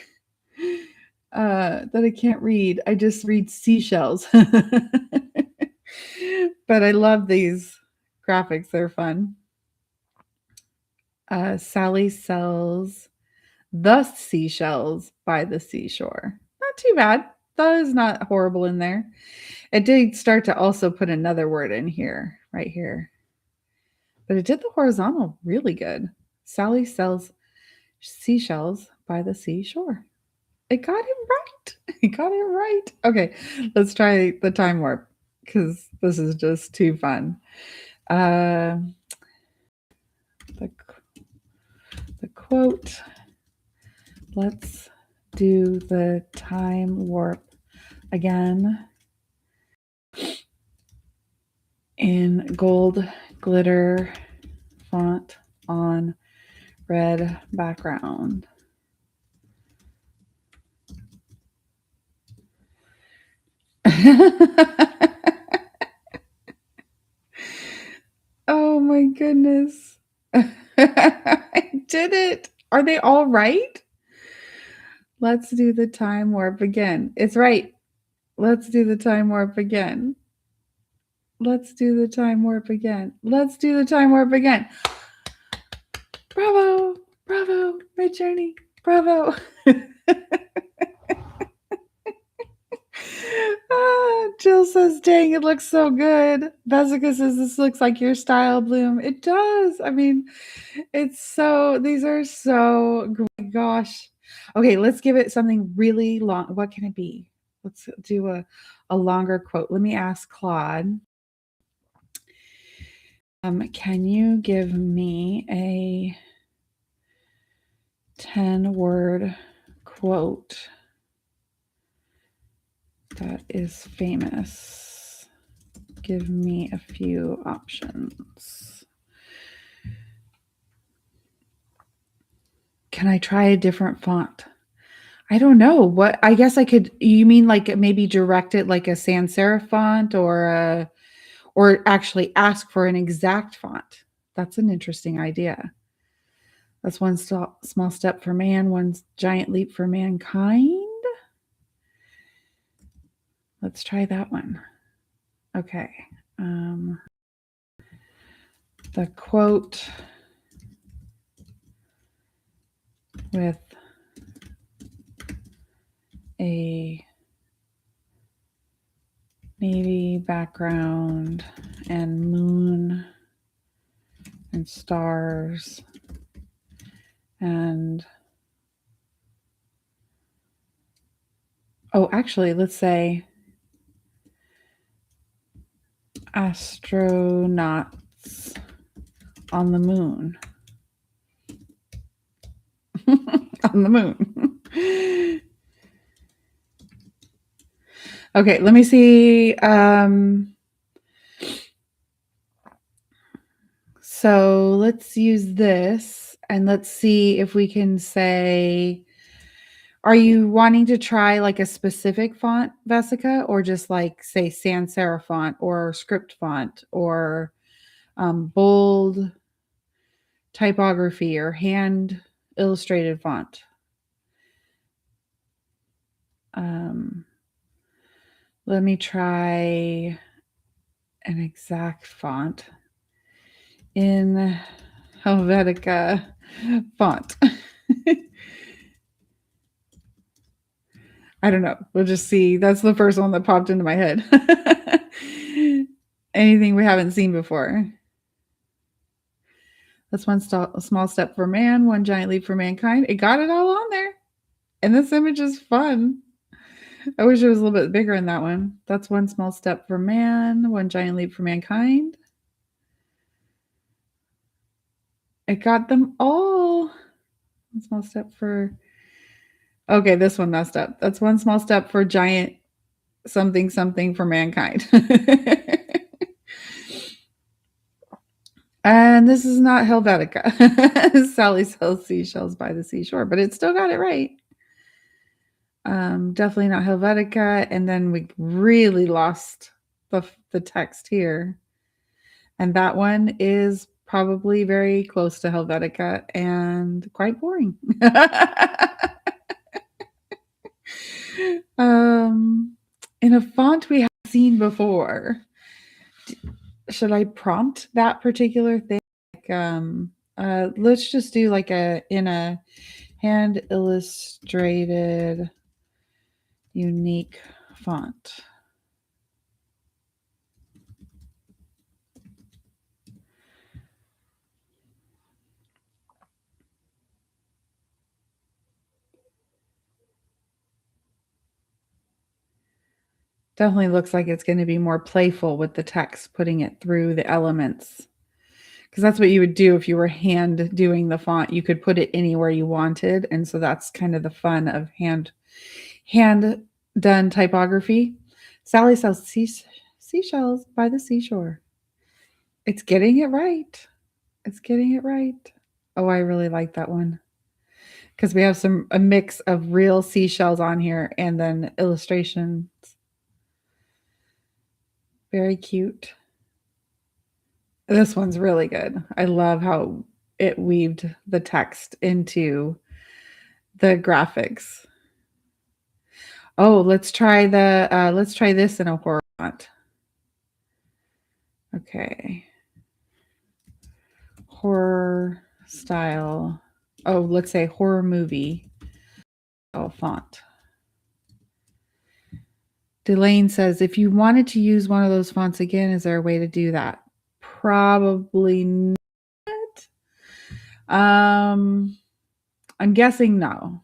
that I can't read. I just read seashells. But I love these graphics. They're fun. Sally sells the seashells by the seashore. Not too bad. That is not horrible in there. It did start to also put another word in here, right here. But it did the horizontal really good. Sally sells seashells by the seashore. It got it right. It got it right. Okay, let's try the time warp because this is just too fun. The, the quote. Let's do the time warp again in gold glitter font on red background. Oh my goodness. I did it. Are they all right? Let's do the time warp again. It's right. Let's do the time warp again. Let's do the time warp again. Let's do the time warp again. Bravo. Bravo. MidJourney. Bravo. Jill says, dang, it looks so good. Vesica says, this looks like your style, Blume. It does. I mean, these are so, oh my gosh. Okay, let's give it something really long. What can it be? Let's do a longer quote. Let me ask Claude. Can you give me a 10-word quote that is famous? Give me a few options. Can I try a different font? I don't know. What I guess I could you mean like maybe direct it like a sans serif font or actually ask for an exact font. That's an interesting idea. That's one small step for man, one giant leap for mankind. Let's try that one. Okay. The quote with a navy background and moon and stars and actually, let's say astronauts on the moon. On the moon. Okay, let me see. So let's use this and let's see if we can say, are you wanting to try like a specific font, Vesica, or just like say sans serif font or script font or bold typography or hand illustrated font? Let me try an exact font. in Helvetica font. I don't know. We'll just see. That's the first one that popped into my head. Anything we haven't seen before. That's one small step for man, one giant leap for mankind. It got it all on there. And this image is fun. I wish it was a little bit bigger in that one. That's one small step for man, one giant leap for mankind. It got them all. One small step for... Okay, this one messed up. That's one small step for giant something something for mankind. And this is not Helvetica. Sally sells seashells by the seashore, but it still got it right. Definitely not Helvetica. And then we really lost the text here. And that one is probably very close to Helvetica and quite boring. In a font we have seen before. Should I prompt that particular thing? Let's just do like in a hand illustrated unique font. Definitely looks like it's going to be more playful with the text, putting it through the elements. Because that's what you would do if you were hand doing the font. You could put it anywhere you wanted. And so that's kind of the fun of hand done typography. Sally sells seashells by the seashore. It's getting it right. It's getting it right. Oh, I really like that one. Because we have a mix of real seashells on here and then illustrations. Very cute. This one's really good. I love how it weaved the text into the graphics. Oh, let's try this in a horror font. Okay. Horror style. Oh, let's say horror movie. Oh, font. Delane says, if you wanted to use one of those fonts again, is there a way to do that? Probably not. I'm guessing no.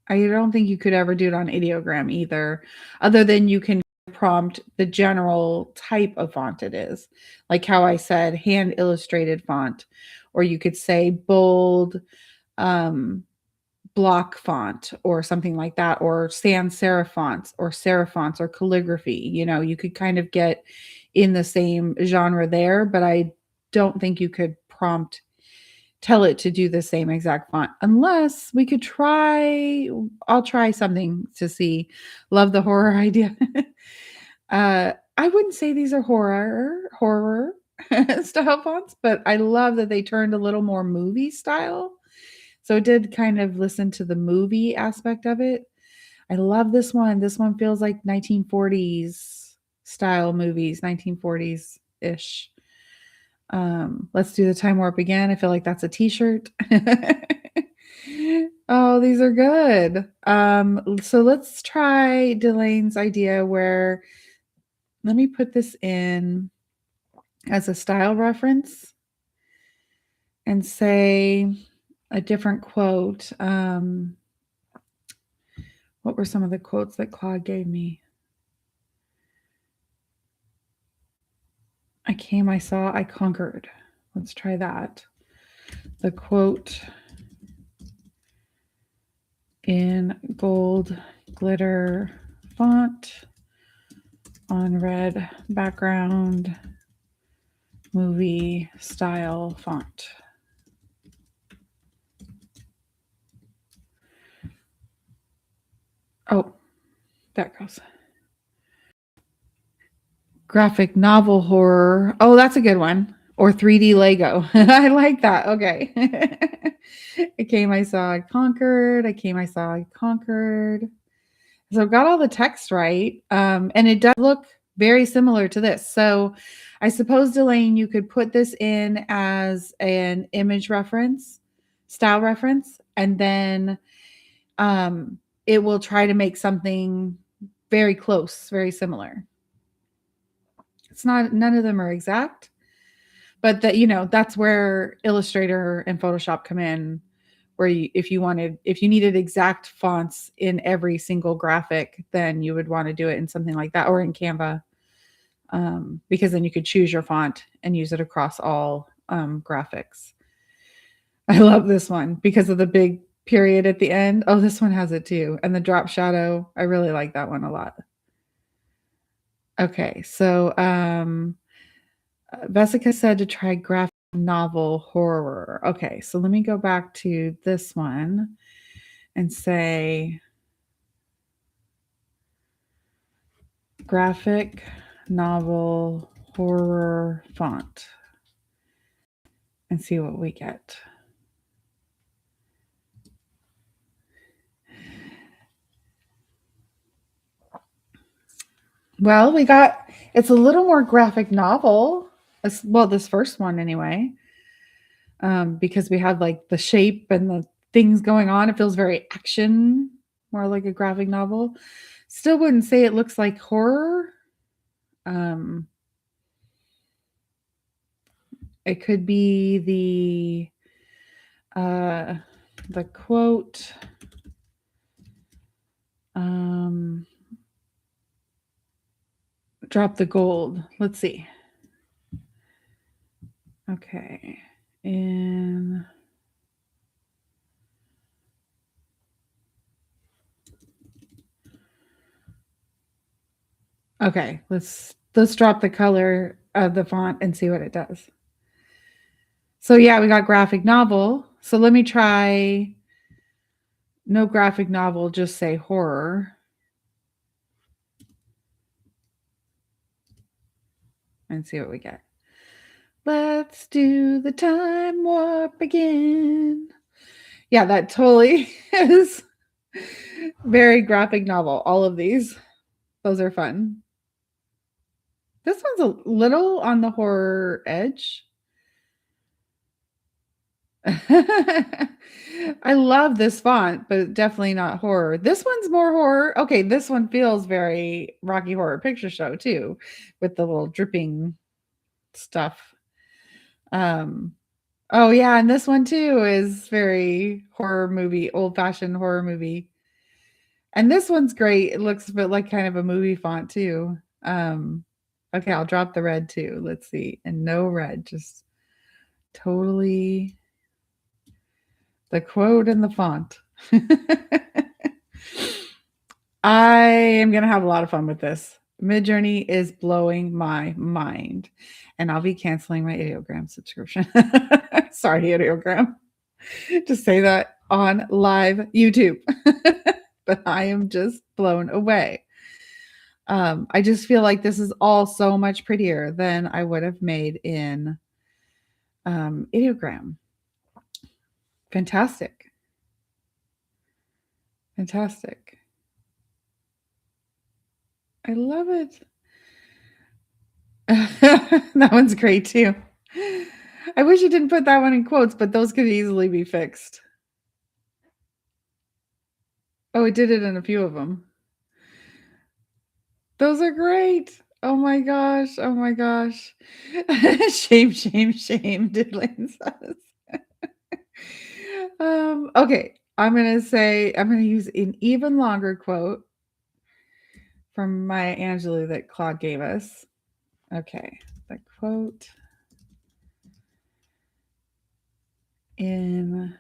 I don't think you could ever do it on ideogram either, other than you can prompt the general type of font it is. Like how I said, hand illustrated font, or you could say bold, block font or something like that, or sans serif fonts or calligraphy. You know, you could kind of get in the same genre there, but I don't think you could tell it to do the same exact font unless we could I'll try something to see. Love the horror idea. I wouldn't say these are horror style fonts, but I love that they turned a little more movie style. So it did kind of listen to the movie aspect of it. I love this one. This one feels like 1940s style movies, 1940s-ish. Let's do the time warp again. I feel like that's a t-shirt. Oh, these are good. So let's try Delane's idea where, let me put this in as a style reference and say a different quote. What were some of the quotes that Claude gave me? I came, I saw, I conquered. Let's try that. The quote in gold glitter font on red background, movie style font. Oh, that goes. Graphic novel horror. Oh, that's a good one. Or 3D Lego. I like that. Okay. I came, I saw, I conquered. I came, I saw, I conquered. So I've got all the text right. And it does look Very similar to this. So I suppose, Delane, you could put this in as an image reference, style reference, and then it will try to make something very close, very similar. It's not, none of them are exact, but that, that's where Illustrator and Photoshop come in, where if you needed exact fonts in every single graphic, then you would want to do it in something like that, or in Canva, because then you could choose your font and use it across all graphics. I love this one because of the big period at the end. Oh, this one has it too. And the drop shadow. I really like that one a lot. Okay, so Vesica said to try graphic novel horror. Okay, so let me go back to this one and say graphic novel horror font and see what we get. Well, it's a little more graphic novel. Well, this first one anyway, because we have like the shape and the things going on. It feels very action, more like a graphic novel. Still wouldn't say it looks like horror. It could be the quote. Drop the gold. Let's see. Okay. Okay, let's drop the color of the font and see what it does. So yeah, we got graphic novel. So let me try no graphic novel, just say horror. And see what we get. Let's do the time warp again. Yeah, that totally is very graphic novel. All of these. Those are fun. This one's a little on the horror edge. I love this font, but definitely not horror. This one's more horror. Okay, this one feels very Rocky Horror Picture Show too, with the little dripping stuff. Oh yeah, and this one too is very horror movie, old-fashioned horror movie. And this one's great. It looks a bit like kind of a movie font too. Okay, I'll drop the red too. Let's see. And no red, just totally the quote and the font. I am going to have a lot of fun with this. MidJourney is blowing my mind. And I'll be canceling my Ideogram subscription. Sorry, Ideogram. To say that on live YouTube. But I am just blown away. I just feel like this is all so much prettier than I would have made in Ideogram. Fantastic. Fantastic. I love it. That one's great too. I wish you didn't put that one in quotes, but those could easily be fixed. Oh, it did it in a few of them. Those are great. Oh my gosh. Oh my gosh. Shame, shame, shame, Diddlin says. Okay. I'm going to use an even longer quote from Maya Angelou that Claude gave us. Okay. The quote in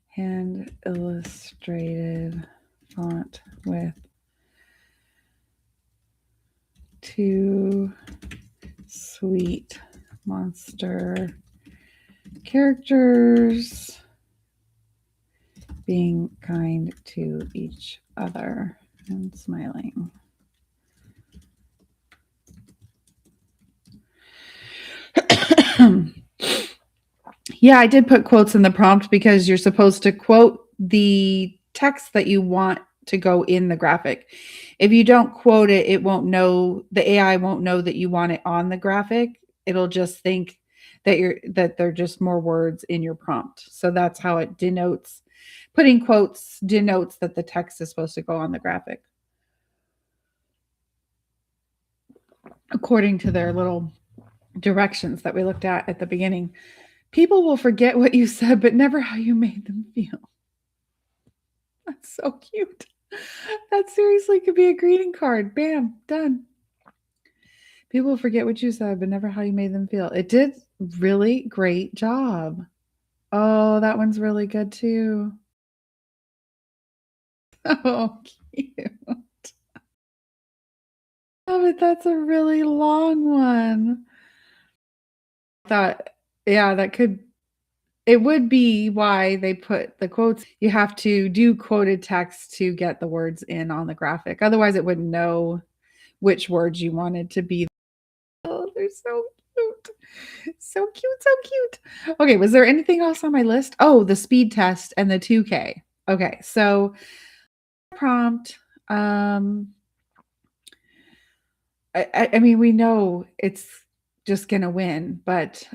hand illustrated font with 2 sweet monster characters being kind to each other and smiling. Yeah, I did put quotes in the prompt because you're supposed to quote the text that you want to go in the graphic. If you don't quote it, it won't know, the AI won't know that you want it on the graphic. It'll just think that they're just more words in your prompt. So that's how it denotes, putting quotes denotes that the text is supposed to go on the graphic, according to their little directions that we looked at the beginning. People will forget what you said, but never how you made them feel. That's so cute. That seriously could be a greeting card. Bam, done. People will forget what you said, but never how you made them feel. It did really great job. Oh, that one's really good too. Oh, cute. Oh, but that's a really long one. I thought, yeah, it would be why they put the quotes. You have to do quoted text to get the words in on the graphic. Otherwise, it wouldn't know which words you wanted to be. Oh, they're so cute. So cute, so cute. Okay, was there anything else on my list? Oh, the speed test and the 2K. Okay, so prompt. I mean, we know it's just gonna win, but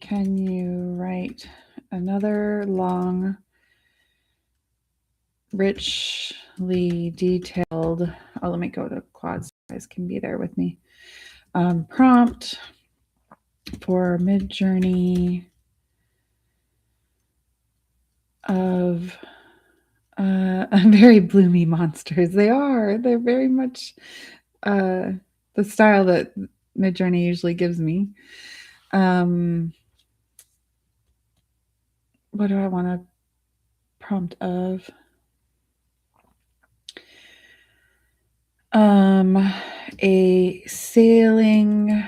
can you write another long, richly detailed? Oh, let me go to Claude so you guys can be there with me. Prompt for MidJourney of very bloomy monsters. They're very much the style that MidJourney usually gives me. What do I want to prompt of? A sailing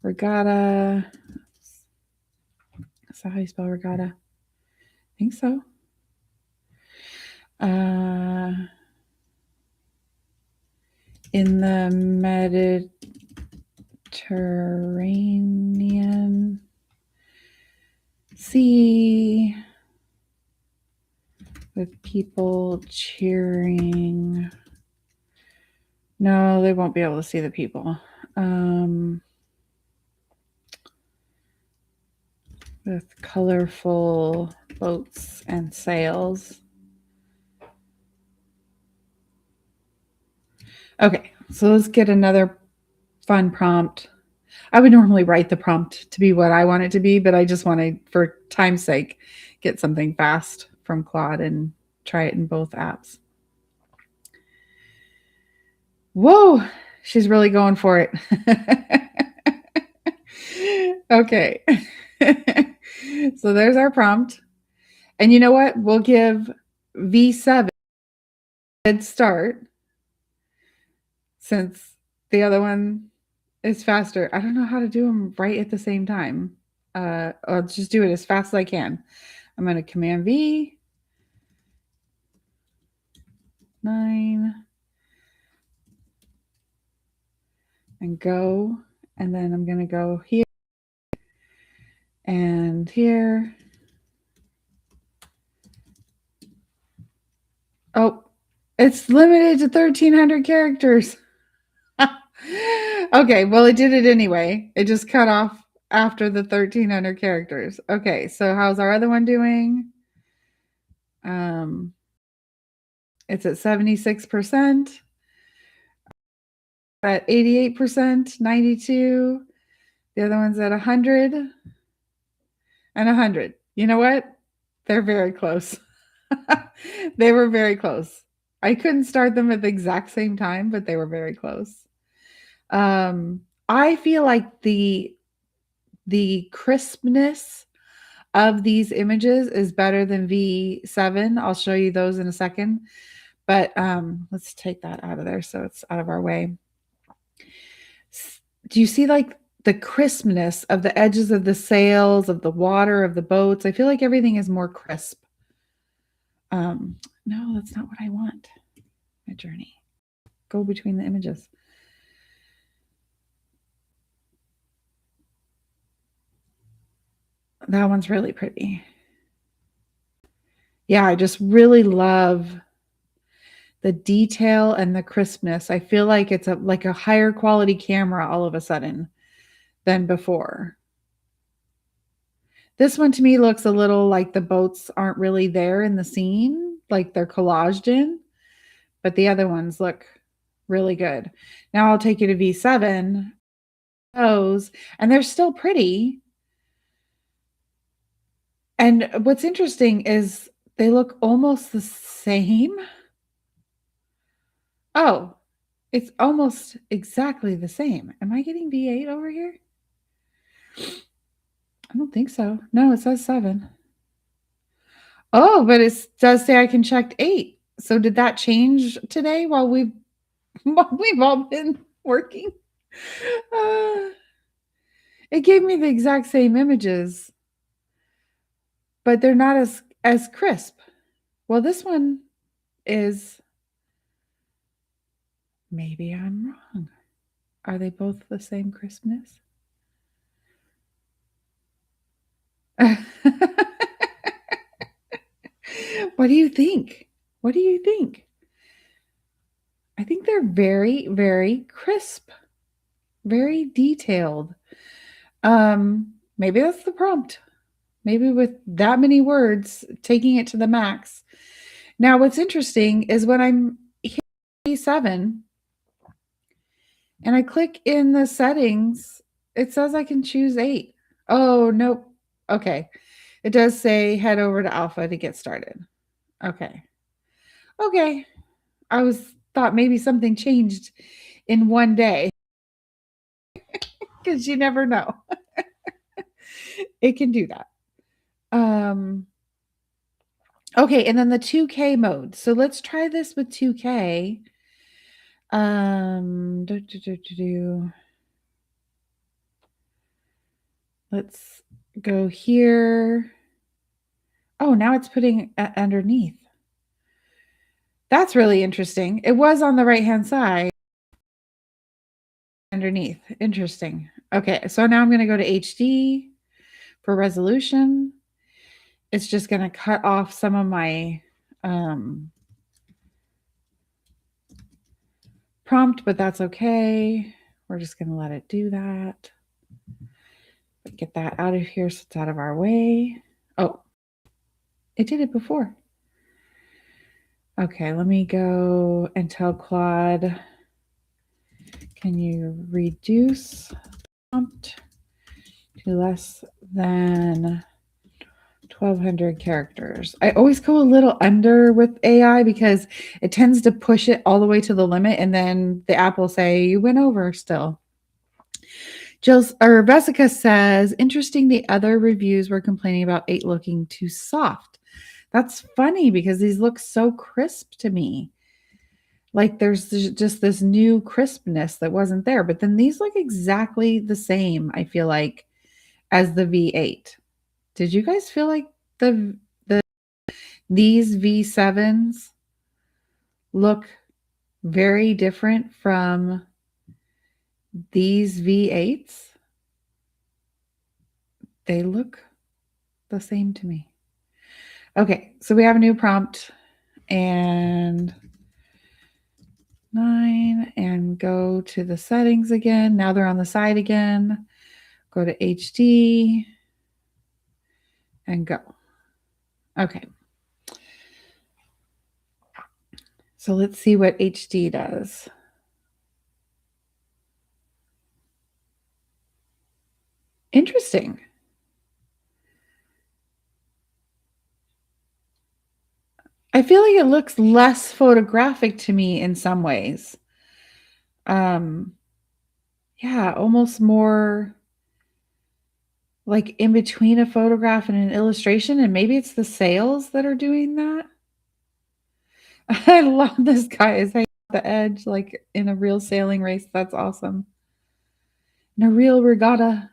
regatta. Is that how you spell regatta? I think so. In the Mediterranean Sea with people cheering. No, they won't be able to see the people. With colorful boats and sails. Okay, so let's get another fun prompt. I would normally write the prompt to be what I want it to be, but I just want to, for time's sake, get something fast from Claude and try it in both apps. Whoa, she's really going for it. Okay. So there's our prompt. And you know what? We'll give V7 a head start since the other one is faster. I don't know how to do them right at the same time. I'll just do it as fast as I can. I'm going to Command V, 9, and go. And then I'm going to go here and here. Oh, it's limited to 1,300 characters. Okay, well, it did it anyway. It just cut off after the 1,300 characters. Okay, so how's our other one doing? It's at 76%, at 88%, 92. The other one's at 100 and 100. You know what? They're very close. They were very close. I couldn't start them at the exact same time, but they were very close. I feel like the crispness of these images is better than V7. I'll show you those in a second. But let's take that out of there so it's out of our way. Do you see like the crispness of the edges of the sails, of the water, of the boats? I feel like everything is more crisp. No, that's not what I want. MidJourney. Go between the images. That one's really pretty. Yeah, I just really love the detail and the crispness. I feel like it's like a higher quality camera all of a sudden than before. This one to me looks a little like the boats aren't really there in the scene, like they're collaged in, but the other ones look really good. Now I'll take you to V7, those, and they're still pretty. And what's interesting is they look almost the same. Oh, it's almost exactly the same. Am I getting V8 over here? I don't think so. No, it says 7. Oh, but it does say I can check 8. So did that change today while we've all been working? Uh, it gave me the exact same images, but they're not as crisp. Well, this one is. Maybe I'm wrong. Are they both the same crispness? What do you think? What do you think? I think they're very, very crisp, very detailed. Maybe that's the prompt. Maybe with that many words, taking it to the max. Now, what's interesting is when I'm hitting 7 and I click in the settings, it says I can choose 8. Oh, nope. Okay. It does say head over to alpha to get started. Okay. Okay. I was thought maybe something changed in one day because you never know. It can do that. Okay, and then the 2K mode. So let's try this with 2K. Do, do, do, do, do. Let's go here. Oh, now it's putting underneath. That's really interesting. It was on the right-hand side. Underneath. Interesting. Okay, so now I'm going to go to HD for resolution. It's just going to cut off some of my prompt, but that's okay. We're just going to let it do that. Get that out of here so it's out of our way. Oh, it did it before. Okay, let me go and tell Claude, can you reduce prompt to less than 1,200 characters? I always go a little under with AI because it tends to push it all the way to the limit, and then the app will say, you went over still. Vesica says, interesting, the other reviews were complaining about 8 looking too soft. That's funny because these look so crisp to me. Like there's just this new crispness that wasn't there. But then these look exactly the same, I feel like, as the V8. Did you guys feel like these V7s look very different from these V8s? They look the same to me. Okay, so we have a new prompt and 9 and go to the settings again. Now they're on the side again. Go to HD and go. Okay. So let's see what HD does. Interesting. I feel like it looks less photographic to me in some ways. Yeah, almost more like in between a photograph and an illustration, and maybe it's the sails that are doing that. I love this guy is hanging off the edge like in a real sailing race. That's awesome. In a real regatta.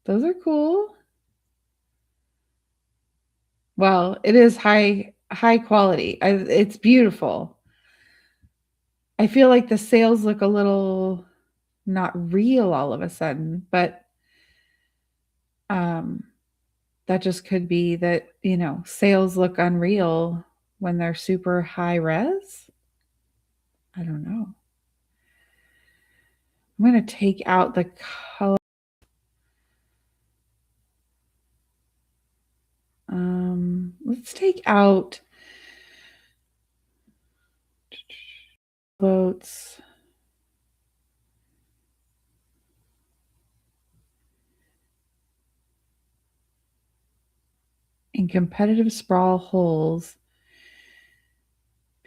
Those are cool. Well, it is high quality. It's beautiful. I feel like the sails look a little not real all of a sudden, but Um, that just could be that, sales look unreal when they're super high res. I don't know. I'm going to take out the color. Let's take out votes. In competitive sprawl holes,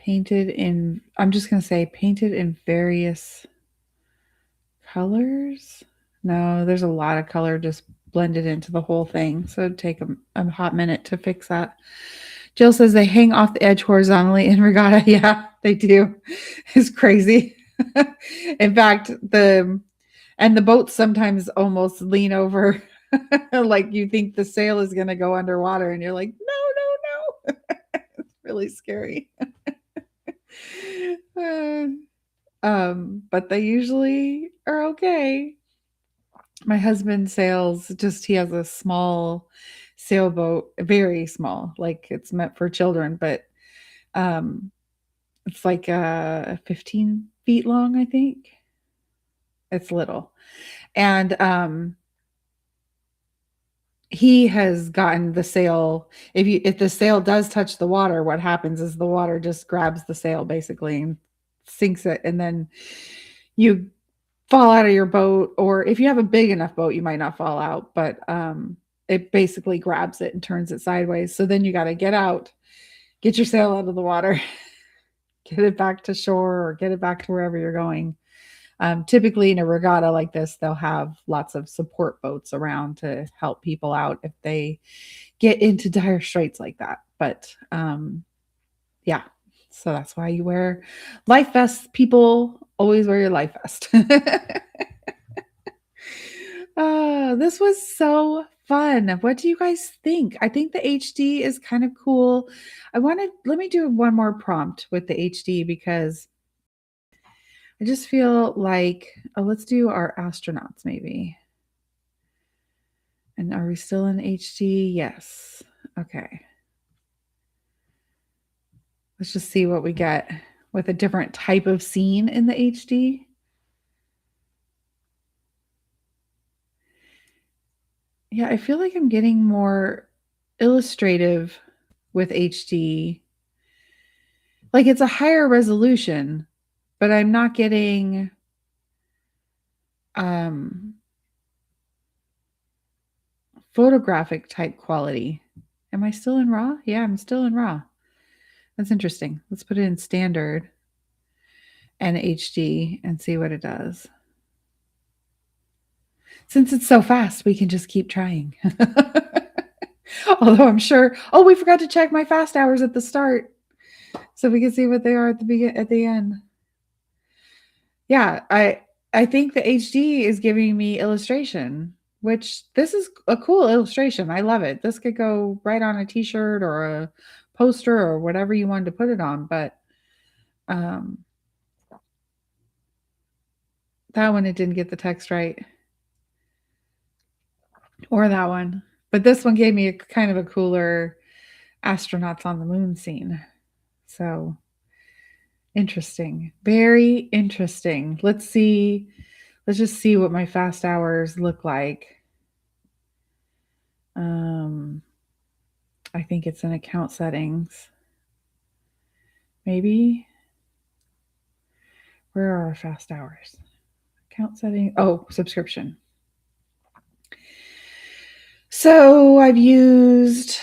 I'm just going to say painted in various colors. No, there's a lot of color just blended into the whole thing. So it'd take a hot minute to fix that. Jill says they hang off the edge horizontally in regatta. Yeah, they do. It's crazy. In fact, the boats sometimes almost lean over like you think the sail is going to go underwater and you're like, no, no, no. It's really scary. But they usually are okay. My husband sails, he has a small sailboat, very small, like it's meant for children, but um it's like 15 feet long, I think. It's little. And he has gotten the sail. If the sail does touch the water, what happens is the water just grabs the sail basically and sinks it, and then you fall out of your boat. Or if you have a big enough boat, you might not fall out, but it basically grabs it and turns it sideways. So then you got to get out, get your sail out of the water, get it back to shore, or get it back to wherever you're going. Typically in a regatta like this, they'll have lots of support boats around to help people out if they get into dire straits like that. But yeah, so that's why you wear life vests. People always wear your life vest. This was so fun. What do you guys think? I think the HD is kind of cool. Let me do one more prompt with the HD because I just feel like, let's do our astronauts maybe. And are we still in HD? Yes. Okay. Let's just see what we get with a different type of scene in the HD. Yeah, I feel like I'm getting more illustrative with HD. Like it's a higher resolution, but I'm not getting photographic type quality. Am I still in RAW? Yeah, I'm still in RAW. That's interesting. Let's put it in standard and HD and see what it does. Since it's so fast, we can just keep trying. Although I'm sure, we forgot to check my fast hours at the start so we can see what they are at the end. Yeah, I think the HD is giving me illustration, which this is a cool illustration. I love it. This could go right on a t-shirt or a poster or whatever you wanted to put it on, but that one, it didn't get the text right. Or that one. But this one gave me a kind of a cooler astronauts on the moon scene. So interesting. Very interesting. Let's just see what my fast hours look like. I think it's in account settings. Maybe. Where are our fast hours? Account setting. Oh, subscription. So I've used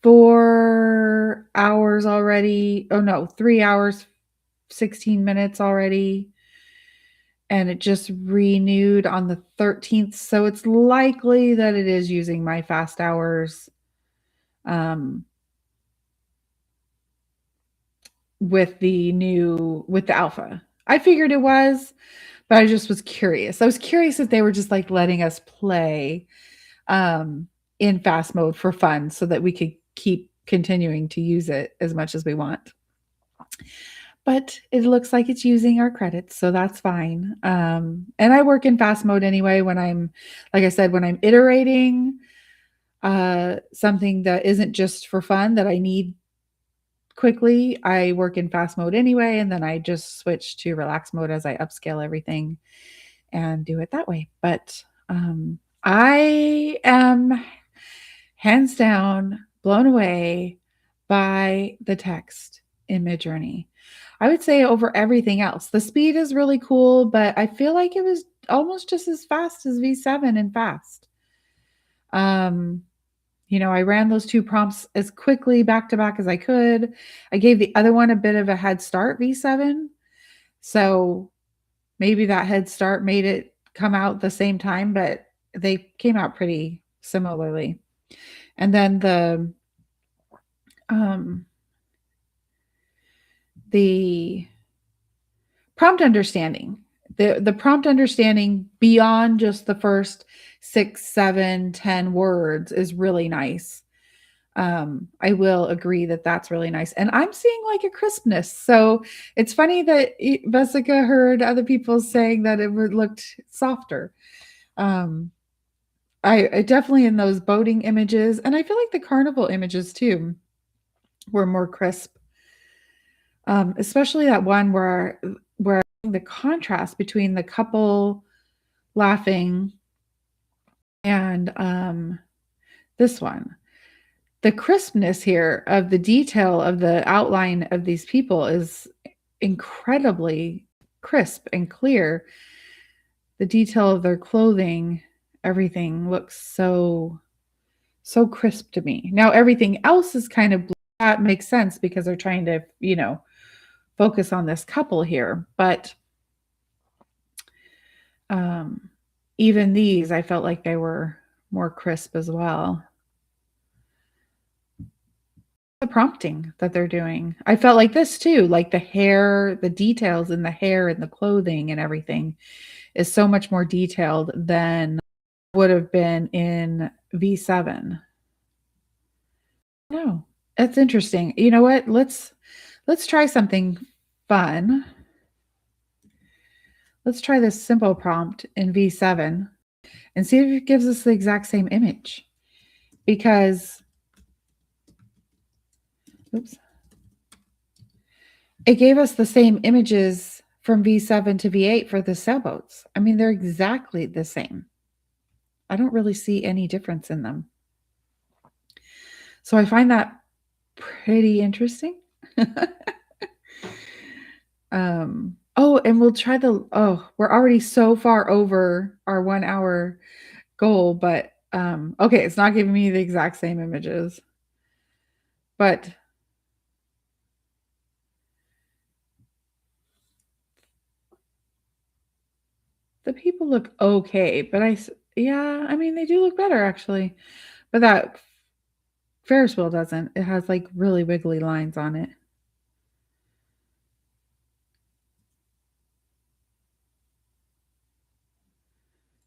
4 hours already. Oh no, 3 hours, 16 minutes already. And it just renewed on the 13th. So it's likely that it is using my fast hours with the alpha. I figured it was, but I just was curious. I was curious if they were just like letting us play in fast mode for fun so that we could keep continuing to use it as much as we want. but it looks like it's using our credits, so that's fine. And I work in fast mode anyway when I'm, like I said, when I'm iterating something that isn't just for fun that I need quickly. I work in fast mode anyway, and then I just switch to relax mode as I upscale everything and do it that way. But I am hands down blown away by the text in MidJourney. I would say over everything else. The speed is really cool, but I feel like it was almost just as fast as V7 and fast. I ran those two prompts as quickly back to back as I could. I gave the other one a bit of a head start, V7. So maybe that head start made it come out the same time, but they came out pretty similarly. And then the prompt understanding, the prompt understanding beyond just the first 6, 7, 10 words is really nice. I will agree that that's really nice. And I'm seeing like a crispness. So it's funny that Vesica heard other people saying that it looked softer. I definitely in those boating images, and I feel like the carnival images too were more crisp. Especially that one where the contrast between the couple laughing and this one. The crispness here of the detail of the outline of these people is incredibly crisp and clear. The detail of their clothing, everything looks so crisp to me. Now everything else is kind of blue. That makes sense because they're trying to, focus on this couple here. But even these, I felt like they were more crisp as well. The prompting that they're doing, I felt like this too, like the hair, the details in the hair and the clothing and everything is so much more detailed than would have been in V7. No, that's interesting. You know what? Let's try something fun. Let's try this simple prompt in V7 and see if it gives us the exact same image. Because, oops, it gave us the same images from V7 to V8 for the sailboats. I mean, they're exactly the same. I don't really see any difference in them. So I find that pretty interesting. And we'll try we're already so far over our 1 hour goal, but okay, it's not giving me the exact same images. But the people look okay, but I mean, they do look better actually. But that Ferris wheel doesn't. It has like really wiggly lines on it.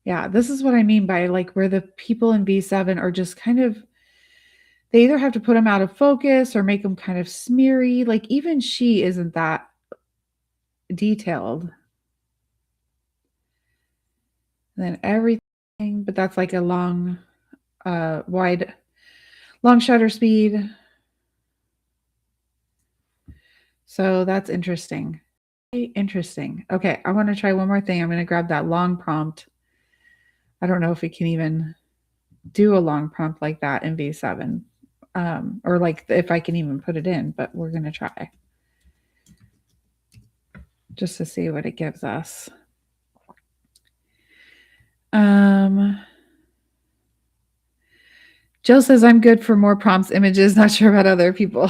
Yeah, this is what I mean by like where the people in V7 are just kind of, they either have to put them out of focus or make them kind of smeary. Like even she isn't that detailed. And then everything, but that's like a long shutter speed. So that's interesting. Interesting. Okay, I want to try one more thing. I'm going to grab that long prompt. I don't know if we can even do a long prompt like that in V7, or like if I can even put it in, but we're going to try just to see what it gives us. Jill says, I'm good for more prompts, images, not sure about other people.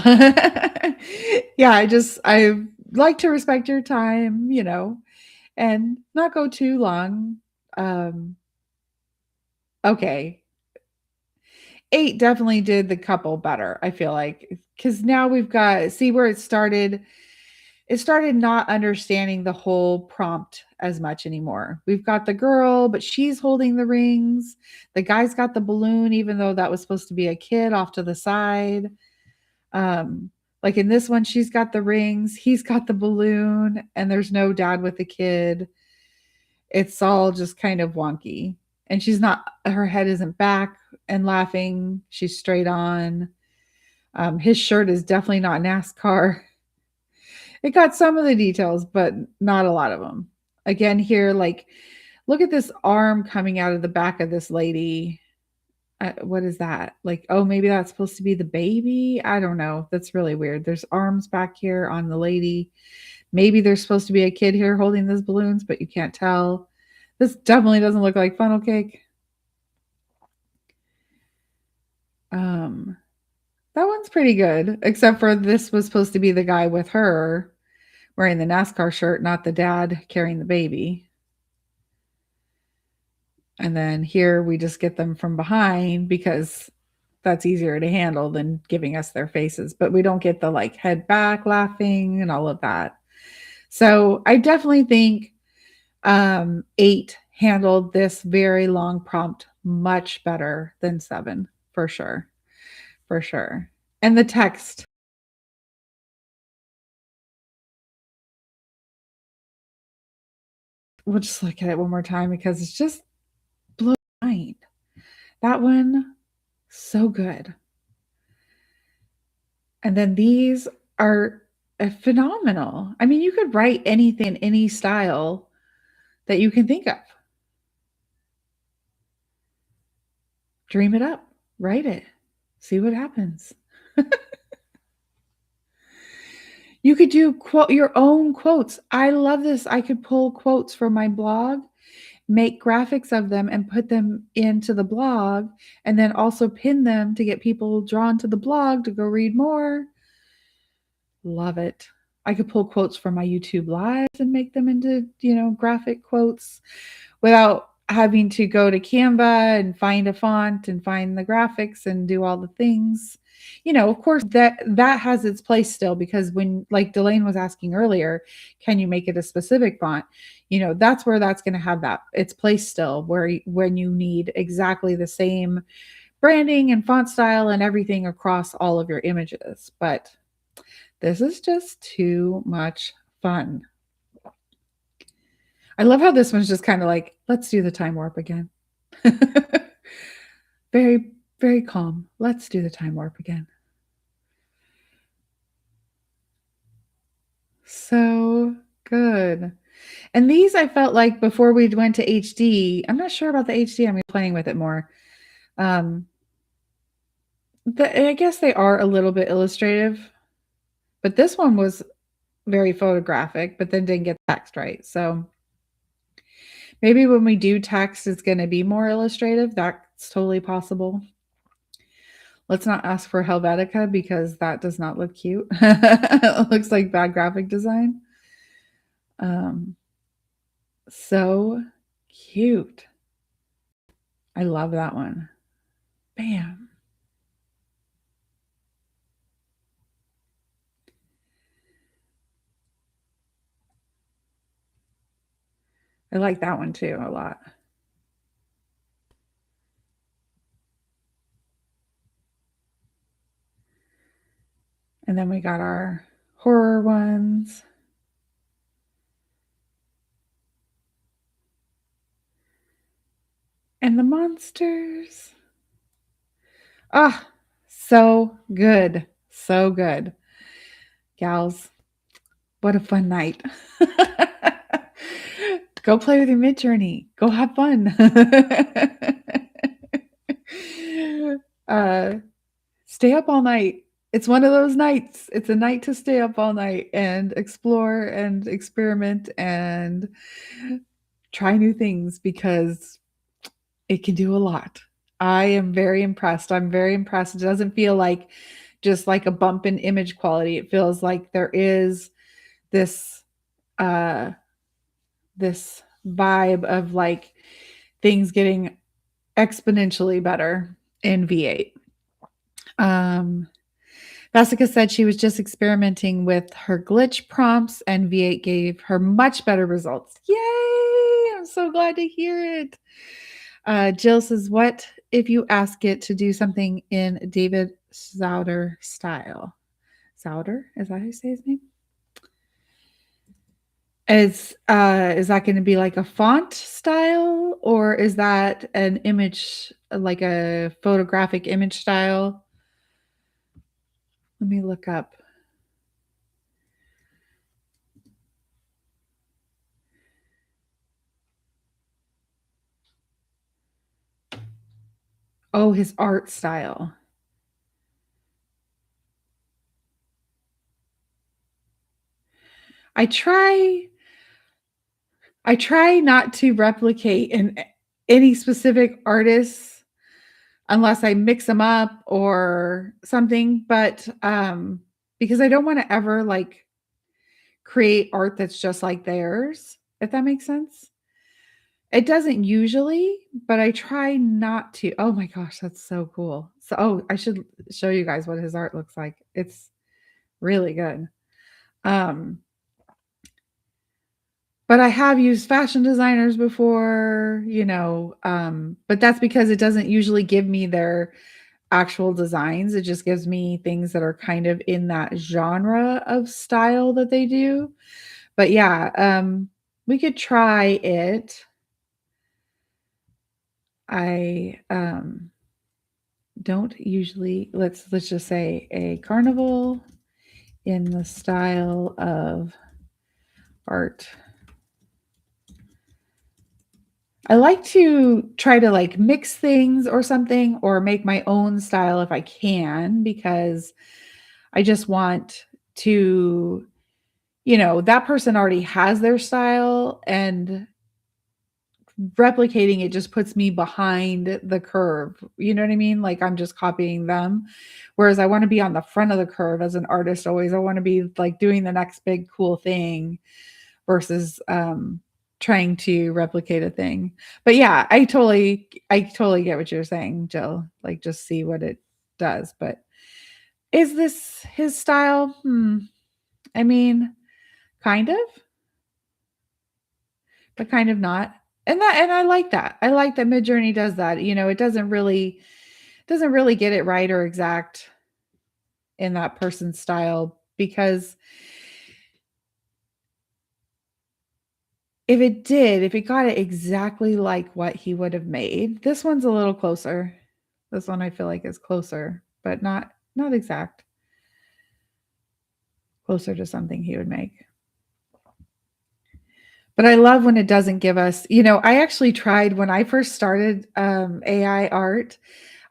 Yeah, I like to respect your time, and not go too long. Okay. 8 definitely did the couple better, I feel like, because now we've got, see where it started. It started not understanding the whole prompt as much anymore. We've got the girl, but she's holding the rings. The guy's got the balloon, even though that was supposed to be a kid off to the side. Like in this one, she's got the rings, he's got the balloon, and there's no dad with the kid. It's all just kind of wonky. And she's not, her head isn't back and laughing. She's straight on. His shirt is definitely not NASCAR. It got some of the details, but not a lot of them. Again, here, like, look at this arm coming out of the back of this lady. What is that? Like, oh, maybe that's supposed to be the baby. I don't know. That's really weird. There's arms back here on the lady. Maybe there's supposed to be a kid here holding those balloons, but you can't tell. This definitely doesn't look like funnel cake. That one's pretty good, except for this was supposed to be the guy with her wearing the NASCAR shirt, not the dad carrying the baby. And then here we just get them from behind because that's easier to handle than giving us their faces. But we don't get the like head back laughing and all of that. So I definitely think 8 handled this very long prompt much better than 7, for sure. For sure. And the text. We'll just look at it one more time because it's just blows my mind. That one, so good. And then these are phenomenal. I mean, you could write anything in any style that you can think of. Dream it up, write it, see what happens. You could do your own quotes. I love this. I could pull quotes from my blog, make graphics of them, and put them into the blog, and then also pin them to get people drawn to the blog to go read more. Love it. I could pull quotes from my YouTube lives and make them into, graphic quotes without having to go to Canva and find a font and find the graphics and do all the things. Of course that has its place still, because when, like Delane was asking earlier, can you make it a specific font? That's where that's going to have its place still, where when you need exactly the same branding and font style and everything across all of your images. But this is just too much fun. I love how this one's just kind of like, let's do the time warp again. Very, very calm. Let's do the time warp again. So good. And these, I felt like before we went to HD, I'm not sure about the HD. I'm playing with it more. I guess they are a little bit illustrative, but this one was very photographic, but then didn't get text right. So maybe when we do text, it's going to be more illustrative. That's totally possible. Let's not ask for Helvetica because that does not look cute. It looks like bad graphic design. So cute. I love that one. Bam. I like that one too a lot. And then we got our horror ones. And the monsters. Ah, so good. So good. Gals, what a fun night. Go play with your MidJourney. Go have fun. Stay up all night. It's one of those nights. It's a night to stay up all night and explore and experiment and try new things, because it can do a lot. I am very impressed. I'm very impressed. It doesn't feel like just like a bump in image quality. It feels like there is this this vibe of like things getting exponentially better in V8. Jessica said she was just experimenting with her glitch prompts and V8 gave her much better results. Yay! I'm so glad to hear it. Jill says, what if you ask it to do something in David Souter style? Souter. Is that how you say his name? Is that gonna be like a font style, or is that an image, like a photographic image style? Let me look up. Oh, his art style. I try I try not to replicate any specific artists unless I mix them up or something, but, because I don't wanna ever, like, create art that's just like theirs, if that makes sense. It doesn't usually, but I try not to. Oh my gosh, that's so cool. So I should show you guys what his art looks like. It's really good. Um, but I have used fashion designers before, but that's because it doesn't usually give me their actual designs. It just gives me things that are kind of in that genre of style that they do. But yeah, we could try it. I don't usually let's just say a carnival in the style of art. I like to try to like mix things or something or make my own style if I can because I just want to, that person already has their style and replicating it just puts me behind the curve. You know what I mean? Like I'm just copying them. Whereas I want to be on the front of the curve as an artist always. I want to be like doing the next big cool thing versus trying to replicate a thing. But yeah, I totally get what you're saying, Jill. Like just see what it does. But is this his style? I mean, kind of, but kind of not. And I like that. I like that MidJourney does that. It doesn't really get it right or exact in that person's style because if it got it exactly like what he would have made, this one's a little closer. This one I feel like is closer, but not exact. Closer to something he would make. But I love when it doesn't give us, I actually tried when I first started AI art.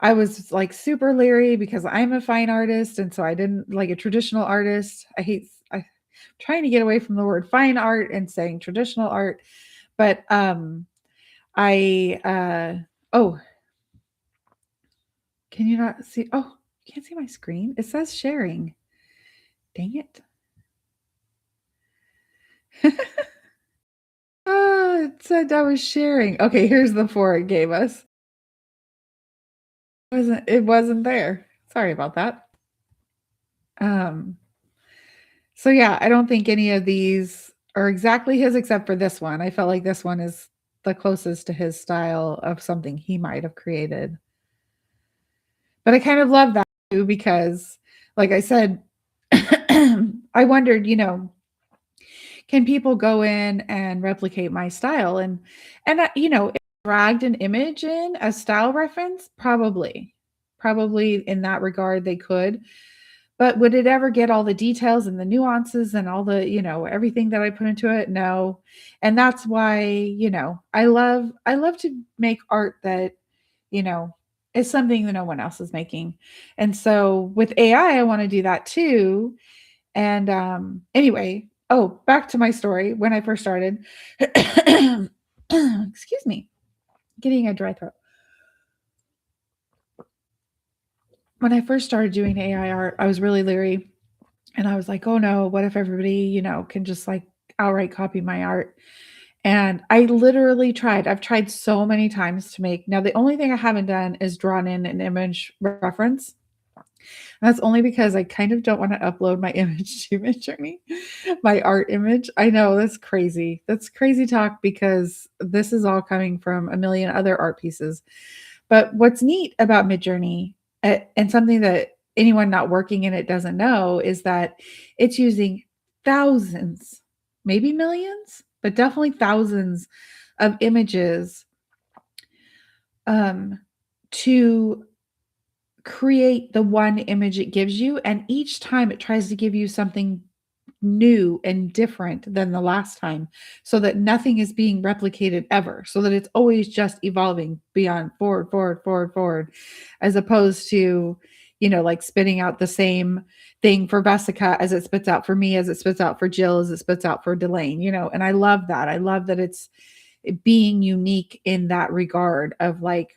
I was like super leery because I'm a fine artist. And so I didn't like a traditional artist. I'm trying to get away from the word fine art and saying traditional art. But oh, can you not see? Oh, you can't see my screen. It says sharing. Dang it. Oh, it said I was sharing. Okay, here's the 4 it gave us. It wasn't there. Sorry about that. Um, so yeah, I don't think any of these are exactly his except for this one. I felt like this one is the closest to his style of something he might have created. But I kind of love that too because, like I said, I wondered, can people go in and replicate my style? And if dragged an image in as style reference, probably in that regard they could. But would it ever get all the details and the nuances and all the, everything that I put into it? No. And that's why, I love to make art that, you know, is something that no one else is making. And so with AI, I want to do that too. And anyway, back to my story when I first started. Excuse me, getting a dry throat. When I first started doing AI art, I was really leery. And I was like, oh no, what if everybody, can just like outright copy my art? And I literally tried. I've tried so many times to make. Now, the only thing I haven't done is drawn in an image reference. And that's only because I kind of don't want to upload my image to MidJourney, my art image. I know that's crazy. That's crazy talk because this is all coming from a million other art pieces. But what's neat about MidJourney and something that anyone not working in it doesn't know is that it's using thousands, maybe millions, but definitely thousands of images um, to create the one image it gives you. And each time it tries to give you something new and different than the last time so that nothing is being replicated ever, so that it's always just evolving beyond forward, forward, forward, forward, as opposed to, like spitting out the same thing for Vesica as it spits out for me, as it spits out for Jill, as it spits out for Delane, and I love that. I love that it's being unique in that regard of like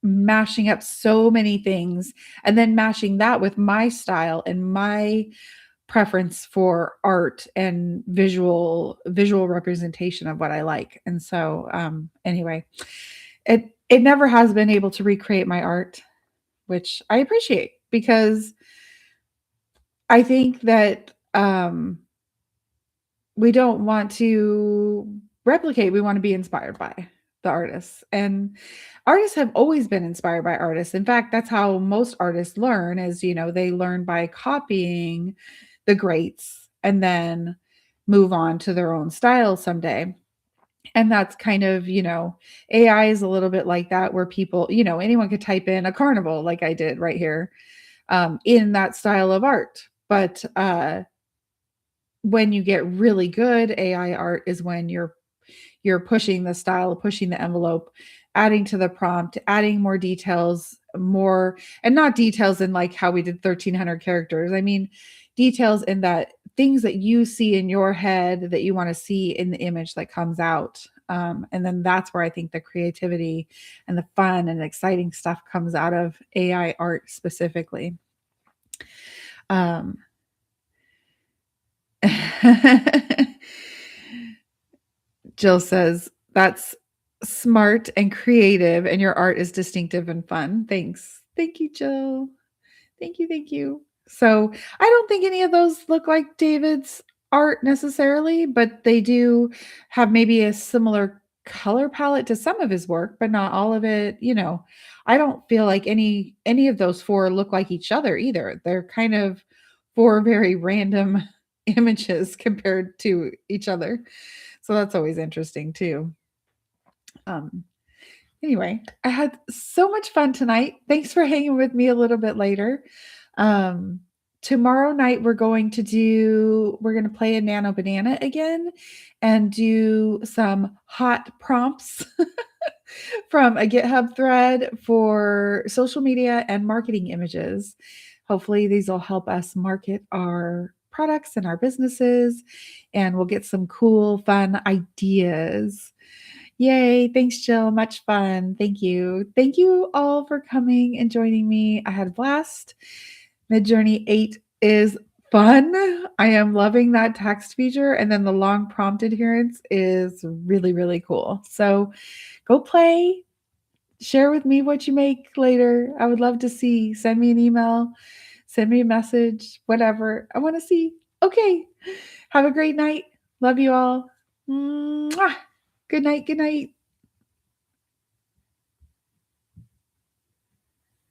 mashing up so many things and then mashing that with my style and my preference for art and visual representation of what I like. And so anyway, it never has been able to recreate my art, which I appreciate, because I think that we don't want to replicate, we want to be inspired by the artists. And artists have always been inspired by artists. In fact, that's how most artists learn, is, they learn by copying the greats and then move on to their own style someday. And that's kind of, AI is a little bit like that, where people, anyone could type in a carnival like I did right here, in that style of art. But when you get really good AI art is when you're pushing the style, pushing the envelope, adding to the prompt, adding more details, more, and not details in like how we did 1,300 characters. I mean, details in that things that you see in your head that you want to see in the image that comes out. And then that's where I think the creativity and the fun and exciting stuff comes out of AI art specifically. Jill says, that's smart and creative, and your art is distinctive and fun. Thanks. Thank you, Jill. Thank you. Thank you. So I don't think any of those look like David's art necessarily, but they do have maybe a similar color palette to some of his work, but not all of it. I don't feel like any of those four look like each other either. They're kind of four very random images compared to each other. So that's always interesting too. Anyway, I had so much fun tonight. Thanks for hanging with me a little bit later. Tomorrow night we're going to play a Nano Banana again and do some hot prompts from a GitHub thread for social media and marketing images. Hopefully these will help us market our products and our businesses, and we'll get some cool, fun ideas. Yay. Thanks, Jill. Much fun. Thank you. Thank you all for coming and joining me. I had a blast. MidJourney 8 is fun. I am loving that text feature. And then the long prompt adherence is really, really cool. So go play. Share with me what you make later. I would love to see. Send me an email. Send me a message. Whatever. I want to see. Okay. Have a great night. Love you all. Mwah. Good night. Good night.